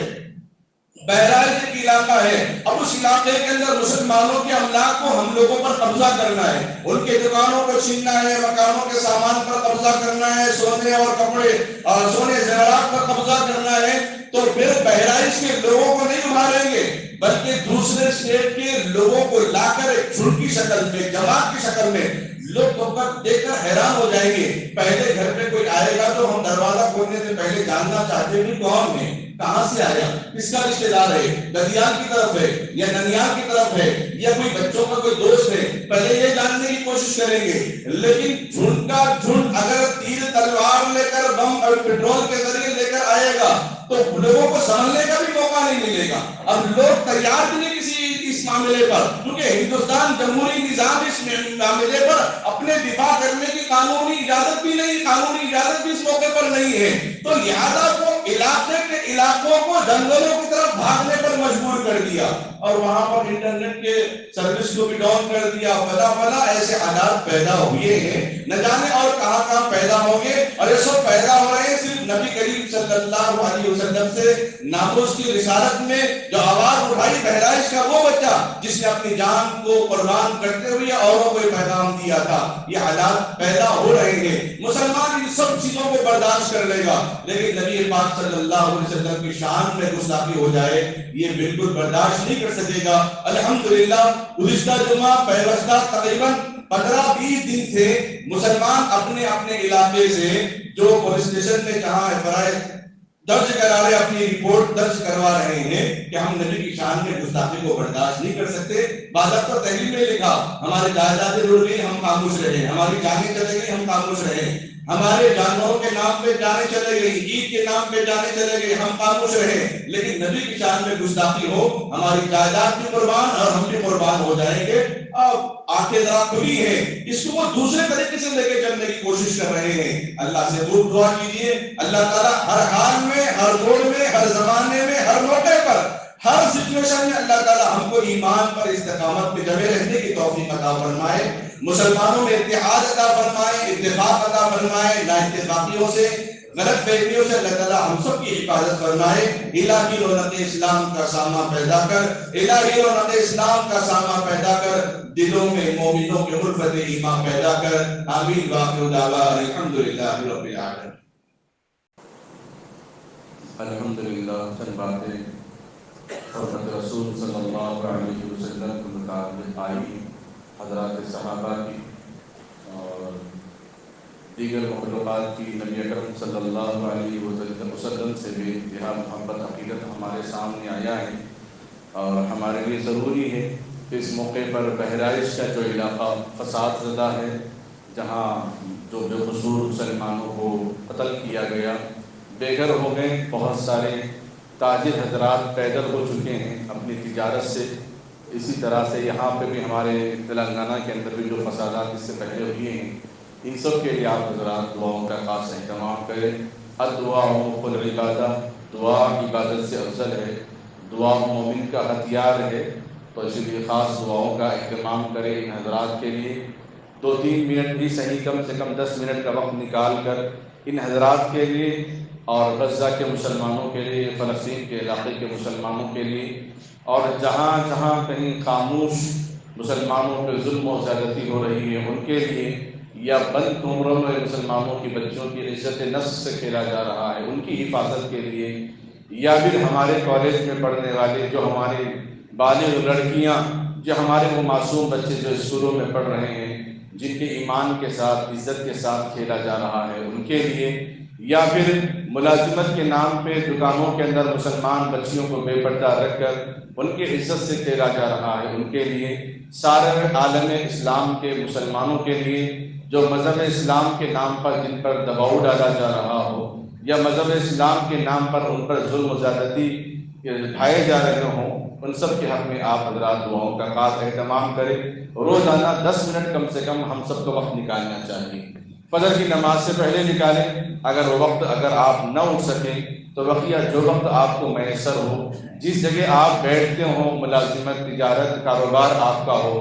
بہرحال ایک علاقہ ہے، اب اس علاقے کے اندر مسلمانوں کے املاک کو ہم لوگوں پر قبضہ کرنا ہے، ان کے دکانوں کو چھیننا ہے، مکانوں کے سامان پر قبضہ کرنا ہے، سونے اور کپڑے اور سونے زیورات پر قبضہ کرنا ہے، تو پھر بہرائچ کے لوگوں کو نہیں ابھاریں گے بلکہ دوسرے اسٹیٹ کے لوگوں کو لا کر ایک جھنڈ کی شکل میں، جماعت کی شکل میں، لوگ وقت دیکھ کر حیران ہو جائیں گے۔ پہلے گھر پہ کوئی آئے گا تو ہم دروازہ کھولنے سے پہلے جاننا چاہتے ہیں کون ہے، کہاں سے آیا، کس کا رشتہ دار ہے، ددیال کی طرف ہے یا ننیال کی طرف ہے یا کوئی بچوں کا کوئی دوست ہے، پہلے یہ جاننے کی کوشش کریں گے۔ لیکن جھنڈ کا جھنڈ اگر تیر تلوار لے کر، بم اور پیٹرول کے ذریعے لے کر آئے گا تو لوگوں کو سنبھلنے کا بھی موقع نہیں ملے گا۔ اب لوگ تیار نہیں کسی اس معاملے پر، کیونکہ ہندوستان جمہوری نظام اس معاملے پر اپنے دفاع کرنے کی قانونی اجازت بھی نہیں، قانونی اجازت بھی اس موقع پر نہیں ہے، تو لہذا وہ علاقے کے علاقوں کو جنگلوں کی طرف بھاگنے پر مجبور کر دیا اور وہاں پر انٹرنیٹ کے سروس کو بھی ڈاؤن کر دیا۔ فلا ایسے حالات پیدا ہوئے ہیں، نہ جانے اور کہاں کہاں پیدا ہوں گے، اور یہ سب پیدا ہو رہے ہیں صرف نبی کریم صلی اللہ علیہ وسلم سے ناموس کی رسالت میں جو آواز اٹھائی بہرائچ کا وہ بچہ جس نے اپنی جان کو قربان کرتے ہوئے اوروں کو پیغام دیا تھا۔ یہ حالات پیدا ہو رہے ہیں، مسلمان ان سب چیزوں کو برداشت کر لے گا، لیکن نبی پاک صلی اللہ علیہ وسلم کی شان میں گستاخی ہو جائے یہ بالکل برداشت نہیں کر سکے گا۔ الحمدللہ گزشتہ جمعہ پیوستہ تقریباً 15-20 دن سے مسلمان اپنے اپنے علاقے سے جو پولیس اسٹیشن میں جہاں FIR درج کرا رہے، اپنی رپورٹ درج کروا رہے ہیں کہ ہم نبی کی شان میں گستاخی کو برداشت نہیں کر سکتے۔ باضابطہ تحریر میں لکھا ہمارے جائیدادیں رڑ گئی، ہم خاموش رہے، ہماری جانیں چلے گئی، ہم خاموش رہے، ہمارے جانوروں کے نام پہ جانے چلے گئی، عید کے نام پہ جانے چلے گئے، ہم خاموش رہے، لیکن نبی کی شان میں گستاخی ہو ہماری جائیداد بھی قربان اور ہم بھی قربان ہو جائیں گے۔ اب آنکھیں ذرا کھلی ہیں، اس کو وہ دوسرے طریقے سے لے کے چلنے کی کوشش کر رہے ہیں۔ اللہ سے خوب دعا کیجیے، اللہ تعالیٰ ہر حال میں، ہر دور میں، ہر زمانے میں، ہر موقع پر، ہر سچویشن میں اللہ تعالیٰ ہم کو ایمان پر استقامت پہ جمے رہنے کی توفیق عطا فرمائے، مسلمانوں میں اتحاد عطا فرمائے، اتفاق عطا فرمائے، نا اتفاقیوں سے، غلط فہمیوں سے اللہ تعالیٰ ہم سب کی حفاظت فرمائے۔ الہی رونق اسلام کا سامہ پیدا کر، الہی رونق اسلام کا سامہ پیدا کر، دلوں میں مومنوں کے الفت ایمان پیدا کر۔ آمین واخر دعوانا الحمدللہ رب العالمین۔ الحمدللہ چند باتیں حضرت رسول صلی اللہ علیہ وسلم کے متعلق آئی، حضرات صحابہ کی اور دیگر مخلوقات کی، نبی اکرم صلی اللہ علیہ وسلم سے بھی انتہا محبت حقیقت ہمارے سامنے آیا ہے، اور ہمارے لیے ضروری ہے کہ اس موقع پر بہرائچ کا جو علاقہ فساد زدہ ہے، جہاں جو بے قصور مسلمانوں کو قتل کیا گیا، بے گھر ہو گئے، بہت سارے تاجر حضرات پیدل ہو چکے ہیں اپنی تجارت سے، اسی طرح سے یہاں پہ بھی ہمارے تلنگانہ کے اندر بھی جو فسادات اس سے پہلے ہوئے ہیں، ان سب کے لیے آپ حضرات دعاؤں کا خاص اہتمام کریں۔ الدعاء مخ العبادہ، دعا عبادت سے افضل ہے، دعا مومن کا ہتھیار ہے، تو اسی لیے خاص دعاؤں کا اہتمام کریں ان حضرات کے لیے۔ 2-3 منٹ بھی صحیح، کم سے کم 10 منٹ کا وقت نکال کر ان حضرات کے لیے اور غزہ کے مسلمانوں کے لیے، فلسطین کے علاقے کے مسلمانوں کے لیے، اور جہاں جہاں کہیں خاموش مسلمانوں پہ ظلم و زیادتی ہو رہی ہے ان کے لیے، یا بند کمروں میں مسلمانوں کی بچوں کی عزت نفس سے کھیلا جا رہا ہے ان کی حفاظت کے لیے، یا پھر ہمارے کالج میں پڑھنے والے جو ہماری بالغ لڑکیاں، جو ہمارے وہ معصوم بچے جو اسکولوں میں پڑھ رہے ہیں، جن کے ایمان کے ساتھ، عزت کے ساتھ کھیلا جا رہا ہے ان کے لیے، یا پھر ملازمت کے نام پہ دکانوں کے اندر مسلمان بچیوں کو بے پردہ رکھ کر ان کی عزت سے کھیلا جا رہا ہے ان کے لیے، سارے عالم اسلام کے مسلمانوں کے لیے جو مذہب اسلام کے نام پر جن پر دباؤ ڈالا جا رہا ہو، یا مذہب اسلام کے نام پر ان پر ظلم و زیادتی ڈھائے جا رہے ہوں، ان سب کے حق میں آپ حضرات دعاؤں کا خاص اہتمام کریں۔ روزانہ 10 منٹ کم سے کم ہم سب کو وقت نکالنا چاہیے. فجر کی نماز سے پہلے نکالیں. اگر آپ نہ اٹھ سکیں تو بقیہ جو وقت آپ کو میسر ہو، جس جگہ آپ بیٹھتے ہوں، ملازمت، تجارت، کاروبار آپ کا ہو،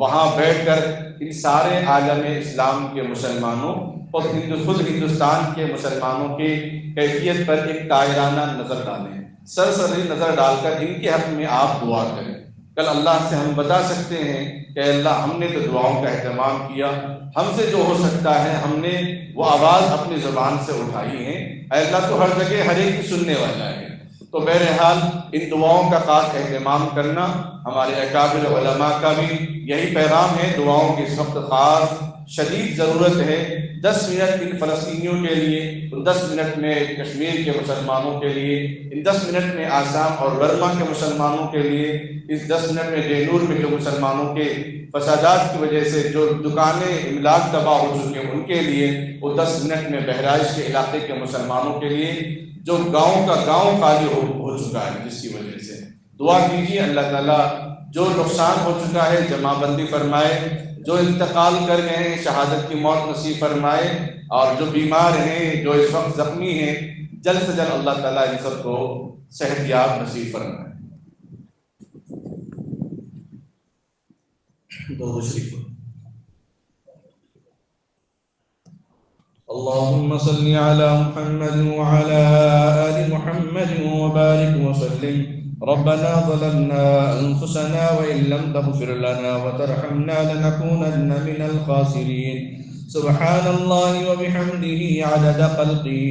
وہاں بیٹھ کر ان سارے عالم اسلام کے مسلمانوں اور خود ہندوستان کے مسلمانوں کی کیفیت پر ایک طائرانہ نظر ڈالیں. سرسری نظر ڈال کر ان کے حق میں آپ دعا کریں. کل اللہ سے ہم بتا سکتے ہیں کہ اللہ ہم نے تو دعاؤں کا اہتمام کیا، ہم سے جو ہو سکتا ہے ہم نے وہ آواز اپنی زبان سے اٹھائی ہے. اے اللہ تو ہر جگہ ہر ایک کی سننے والا ہے. تو بہرحال ان دعاؤں کا خاص اہتمام کرنا ہمارے اکابر علماء کا بھی یہی پیغام ہے. دعاؤں کی سخت خاص شدید ضرورت ہے. 10 منٹ ان فلسطینیوں کے لیے، 10 منٹ میں کشمیر کے مسلمانوں کے لیے، ان 10 منٹ میں آسام اور برما کے مسلمانوں کے لیے، اس 10 منٹ میں جینور میں جو مسلمانوں کے فسادات کی وجہ سے جو دکانیں املاک تباہ ہو چکے ہیں ان کے لیے، وہ 10 منٹ میں بہرائچ کے علاقے کے مسلمانوں کے لیے جو گاؤں کا گاؤں خالی ہو چکا ہے جس کی وجہ سے دعا کیجیے. اللہ تعالیٰ جو نقصان ہو چکا ہے جمع بندی فرمائے، جو انتقال کر گئے ہیں شہادت کی موت نصیب فرمائے، اور جو بیمار ہیں، جو اس وقت زخمی ہیں، جلد سے جلد اللہ تعالیٰ ان سب کو صحت یاب نصیب فرمائے. درود شریف. اللهم صل على محمد وعلى آل محمد وبارك وسلم. ربنا ظلمنا أنفسنا وإن لم تغفر لنا وترحمنا لنكونن من الخاسرين. سبحان الله وبحمده عدد خلقه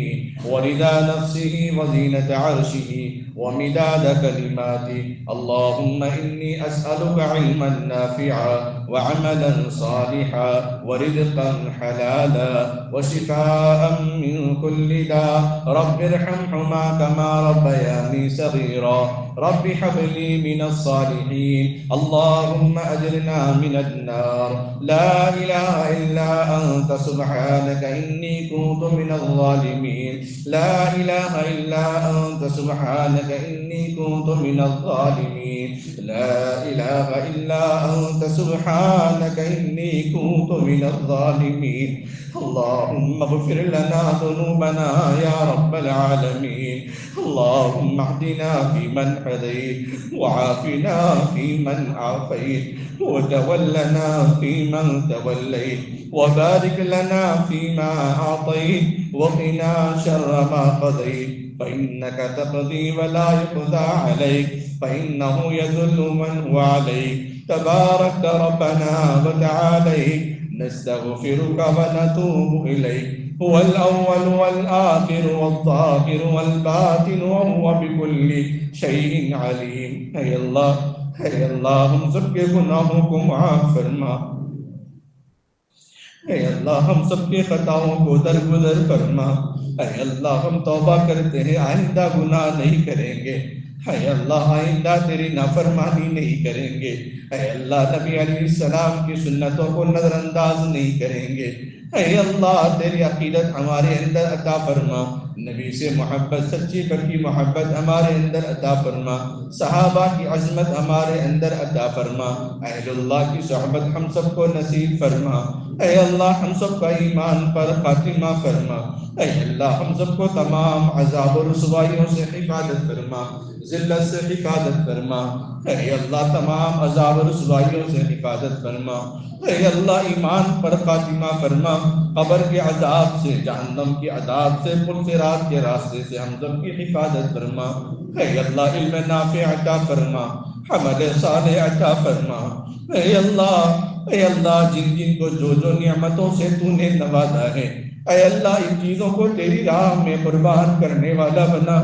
ورضا نفسه وزينة عرشه ومداد كلماته. اللهم إني أسألك علما نافعا وعملا صالحا ورزقا حلالا وشفاء من كل داء. رب ارحمهما كما ربياني صغيرا. رب هب لي من الصالحين. اللهم أجرنا من النار. لا إله إلا أنت سبحانك إني كنت من الظالمين. لا إله إلا أنت سبحانك إني كنت من الظالمين. لا إله إلا أنت سبحانك إني كنت من الظالمين. اللهم اغفر لنا ذنوبنا يا رب العالمين. اللهم اهدنا فيمن هديت وعافنا فيمن عافيت وتولنا فيمن توليت وبارك لنا فيما أعطيت وقنا شر ما قضيت. فإنك تقضي ولا يقضى عليك، فإنه يذل من هو عليك. تبارك ربنا وتعاليك. نستغفرك ونتوب إليك. هو الأول والآخر والظاهر والباطن وهو بكل شيء عليم. اے اللہ ہم سب کے گناہوں کو معاف فرما. اے اللہ ہم سب کے خطاؤں کو درگزر فرما. اے اللہ ہم توبہ کرتے ہیں، آئندہ گناہ نہیں کریں گے. اے اللہ آئندہ تیری نافرمانی نہیں کریں گے. اے اللہ نبی علیہ السلام کی سنتوں کو نظر انداز نہیں کریں گے. اے اللہ تیری عقیدت ہمارے اندر عطا فرما. نبی سے محبت، سچی پکی محبت ہمارے اندر عطا فرما. صحابہ کی عظمت ہمارے اندر عطا فرما. اہل اللہ کی صحبت ہم سب کو نصیب فرما. اے اللہ ہم سب کا ایمان پر خاتمہ فرما. اے اللہ ہم سب کو تمام عذاب و رسوائیوں سے حفاظت فرما، ذلت سے حفاظت فرما. اے اللہ تمام عذاب و رسوائیوں سے حفاظت فرما. اے اللہ ایمان پر خاتمہ فرما. قبر کے عذاب سے، جہنم کے عذاب سے، پلسرات کے راستے سے ہم سب کی حفاظت فرما. اے اللہ علم نافع عطا فرما، عمل صالح عطا فرما. اے اللہ جن جن کو جو جو نعمتوں سے تو نے نوازا ہے، اے اللہ ان چیزوں کو تیری راہ میں قربان کرنے والا بنا.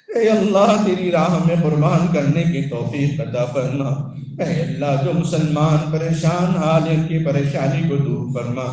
اے اللہ تیری راہ میں قربان کرنے کی توفیق عطا فرما. اے اللہ جو مسلمان پریشان حال ان کی پریشانی کو دور فرما.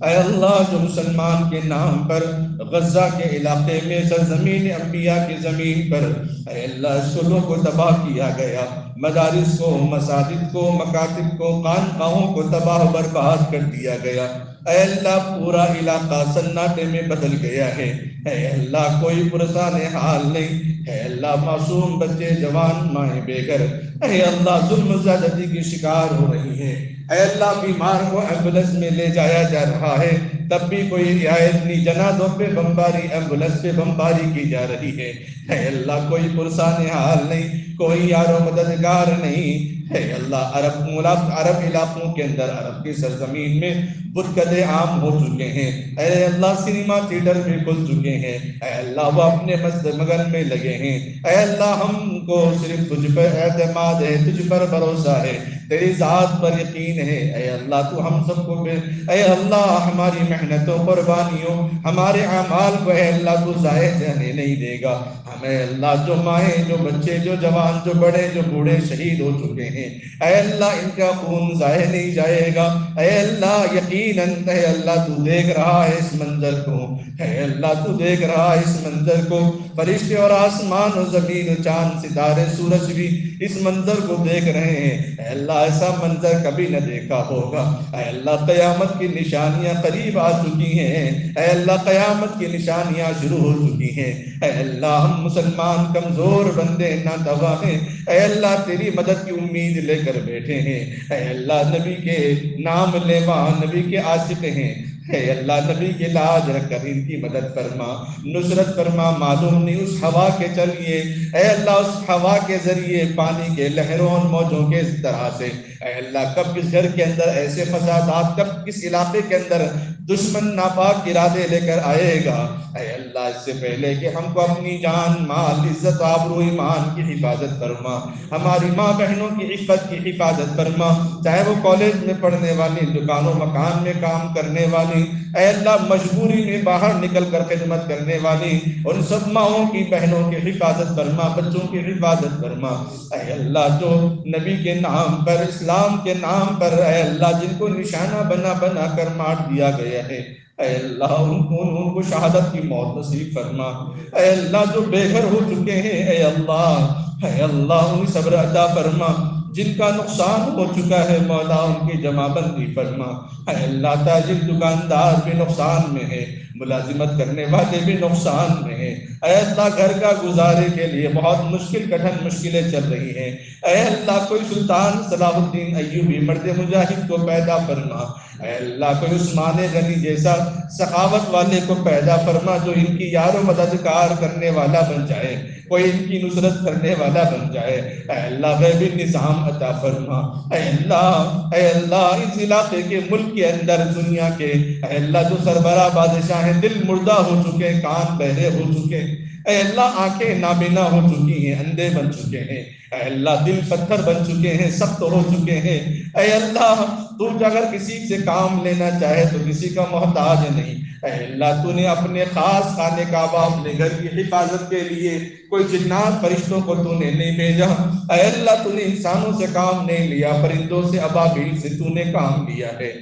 اے اللہ جو مسلمان کے نام پر غزہ کے علاقے میں سرزمین انبیاء کی زمین پر اے اللہ اسکولوں کو تباہ کیا گیا، مدارس کو، مساجد کو، مکاتب کو، خانقاہوں کو تباہ و برباد کر دیا گیا. اے اللہ پورا علاقہ سناٹے میں بدل گیا ہے، اے اللہ کوئی پرسان حال نہیں، اے اللہ معصوم بچے جوان مائیں بے گھر اے اللہ ظلم زیادتی کی شکار ہو رہی ہیں، اے اللہ بیمار کو ایمبولینس میں لے جایا جا رہا ہے تب بھی کوئی رعایت نہیں، جنازوں پہ بمباری، ایمبولینس پہ بمباری کی جا رہی ہے، اے اللہ کوئی پرسان حال نہیں، کوئی یار و مددگار نہیں، اے اللہ عرب علاقوں کے اندر، عرب کی سرزمین میں بتکدے عام ہو چکے ہیں، اے اللہ سینما تھیٹر بھی کھل چکے ہیں، اے اللہ وہ اپنے مگن میں لگے ہیں، اے اللہ ہم کو صرف تجھ پر اعتماد ہے، تجھ پر بھروسہ ہے، تیری ذات پر یقین ہے، اے اللہ تو ہم سب کو اے اللہ ہماری محنتوں قربانیوں ہمارے اعمال کو اے اللہ تو ضائع جانے نہیں دے گا، ہمیں اللہ جو مائیں جو بچے جو جوان جو بڑے جو بوڑھے شہید ہو چکے ہیں اے اللہ ان کا خون ضائع نہیں جائے گا، اے اللہ یقیناً اے اللہ تو دیکھ رہا ہے اس منظر کو، اے اللہ تو دیکھ رہا ہے اس منظر کو، فرشتے اور آسمان و زمین و چاند ستارے سورج بھی اس منظر کو دیکھ رہے ہیں، اے اللہ ایسا منظر کبھی نہ دیکھا ہوگا، اے اللہ قیامت کی نشانیاں قریب آ چکی ہیں، اے اللہ قیامت کی نشانیاں شروع ہو چکی ہیں، اے اللہ ہم مسلمان کمزور بندے ناتواں ہیں، اے اللہ تیری مدد کی امید لے کر بیٹھے ہیں، اے اللہ نبی کے نام لیوا نبی کے عاشق ہیں، اے اللہ نبی کے لاج رکھ کر ان کی مدد فرما نصرت فرما، معلوم نہیں اس ہوا کے چلیے اے اللہ اس ہوا کے ذریعے پانی کے لہروں اور موجوں کے اس طرح سے اے اللہ کب کس گھر کے اندر ایسے فسادات، کب کس علاقے کے اندر دشمن ناپاک ارادے لے کر آئے گا، اے اللہ اس سے پہلے کہ ہم کو اپنی جان مال عزت آبرو ایمان کی حفاظت فرما، ہماری ماں بہنوں کی عفت کی حفاظت فرما، چاہے وہ کالج میں پڑھنے والی، دکانوں مکان میں کام کرنے والی، اے اللہ مجبوری میں باہر نکل کر خدمت کرنے والی ان سب ماؤں کی بہنوں کی حفاظت فرما، بچوں کی حفاظت فرما، اے اللہ جو نبی کے نام پر اسلام کے نام پر اے اللہ جن کو نشانہ بنا بنا کر مار دیا گیا ہے اے اللہ ان کو شہادت کی موت نصیب فرما، اے اللہ جو بے گھر ہو چکے ہیں اے اللہ ان صبر عطا فرما، جن کا نقصان ہو چکا ہے مولا ان کی جمع بندی فرما، اے اللہ تاجر دکاندار بھی نقصان میں ہے، ملازمت کرنے والے بھی نقصان میں ہیں، اے اللہ گھر کا گزارے کے لیے بہت مشکل کٹھن مشکلیں چل رہی ہیں، اے اللہ کوئی سلطان صلاح الدین ایوبی مرد مجاہد کو پیدا فرما، اے اللہ کوئی عثمان غنی جیسا سخاوت والے کو پیدا فرما جو ان کی یار و مددگار کرنے والا بن جائے، کوئی ان کی نصرت کرنے والا بن جائے، اے اللہ غیبی نظام عطا فرما، اے اللہ اس علاقے کے ملک کے اندر دنیا کے اے اللہ جو سربراہ بادشاہ ہیں دل مردہ ہو چکے، کان بہرے ہو چکے، اے اللہ آنکھیں نابینا ہو چکی ہیں، اندھے بن چکے ہیں، اے اللہ دل پتھر بن چکے ہیں، سخت ہو چکے ہیں، اے اللہ تو اگر کسی سے کام لینا چاہے تو کسی کا محتاج نہیں، اے اللہ تو نے اپنے خاص خانے کعبہ اپنے گھر کی حفاظت کے لیے کوئی جنات فرشتوں کو تو نے نہیں بھیجا، اے اللہ تو نے انسانوں سے کام نہیں لیا، پرندوں سے ابابیل سے تو نے کام لیا ہے،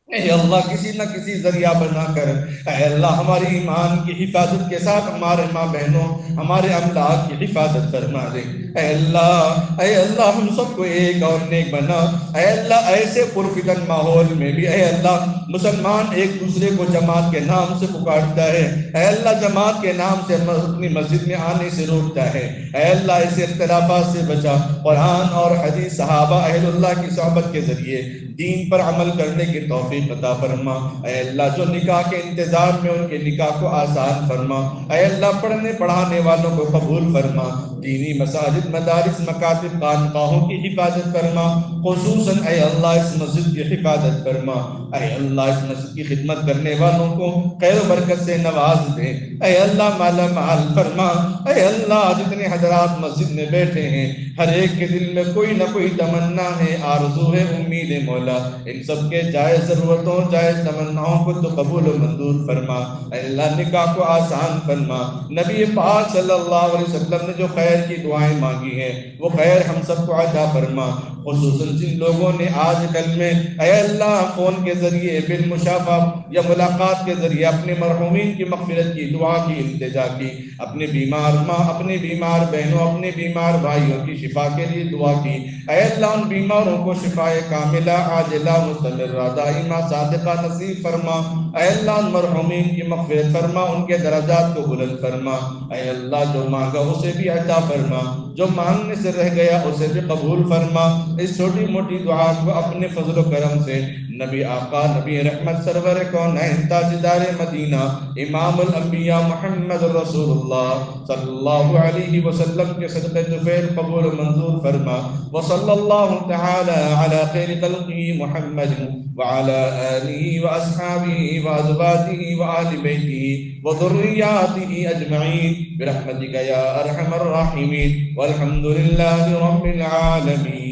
اے اللہ کسی نہ کسی ذریعہ بنا کر اے اللہ ہماری ایمان کی حفاظت کے ساتھ ہمارے ماں بہنوں ہمارے املاک کی حفاظت فرما دے، اے اللہ ہم سب کو ایک اور نیک بنا، اے اللہ ایسے پرفتن ماحول میں بھی اے اللہ مسلمان ایک دوسرے کو جماعت کے نام سے پکارتا ہے، اے اللہ جماعت کے نام سے اپنی مسجد میں آنے سے روکتا ہے، اے اللہ ایسے اختلافات سے بچا، قرآن اور حدیث صحابہ اہل اللہ کی صحبت کے ذریعے دین پر عمل کرنے کی توفیق عطا فرما، اے اللہ جو نکاح کے انتظار میں ان کے نکاح کو آسان فرما، اے اللہ پڑھنے پڑھانے والوں کو قبول فرما، دینی مساجد مدارس مکاتب خانقاہوں کی حفاظت فرما، خصوصاً اے اللہ اس مسجد کی حفاظت فرما، اے اللہ اس مسجد کی خدمت کرنے والوں کو خیر و برکت سے نواز دے، اے اللہ مالا مال فرما، اے اللہ جتنے حضرات مسجد میں بیٹھے ہیں ہر ایک کے دل میں کوئی نہ کوئی تمنا ہے، آرزو ہے، امید ہے، مولا ان سب کے جائز ضرورتوں جائز تمناؤں کو تو قبول و منظور فرما، اے اللہ نکاح کو آسان فرما، نبی پاک صلی اللہ علیہ وسلم نے جو خیر کی دعائیں مانگی ہیں وہ خیر ہم سب کو عطا فرما، خصوصاً جن لوگوں نے آج کل میں اے اللہ فون کے ذریعے بالمشافہ یا ملاقات کے ذریعے اپنے مرحومین کی مغفرت کی دعا کی التجا کی، اپنے بیمار ماں اپنے بیمار بہنوں اپنے بیمار بھائیوں کی شفا کے لیے دعا کی، اے اللہ ان بیماروں کو شفائے کاملہ عاجلہ مستمرہ دائمہ خاتمہ صادقہ نصیب فرما۔ اے اللہ ان مرحومین کی مغفرت فرما، ان کے درجات کو بلند فرما۔ اے اللہ جو مانگا اسے بھی عطا فرما، جو مانگنے سے رہ گیا اسے بھی قبول فرما۔ اس چھوٹی موٹی دعا کو اپنے فضل و کرم سے نبی آقا نبی رحمت سرور کونین تاجدار مدینہ امام الانبیاء محمد رسول اللہ صلی اللہ علیہ وسلم کے صدقے طفیل قبول و منظور فرما۔ وصلی اللہ تعالی علی خیر خلقہ محمد وعلى آله وأصحابه وأزواجه وآل بيته وذرياته أجمعين برحمتك يا أرحم الراحمين والحمد لله رب العالمين.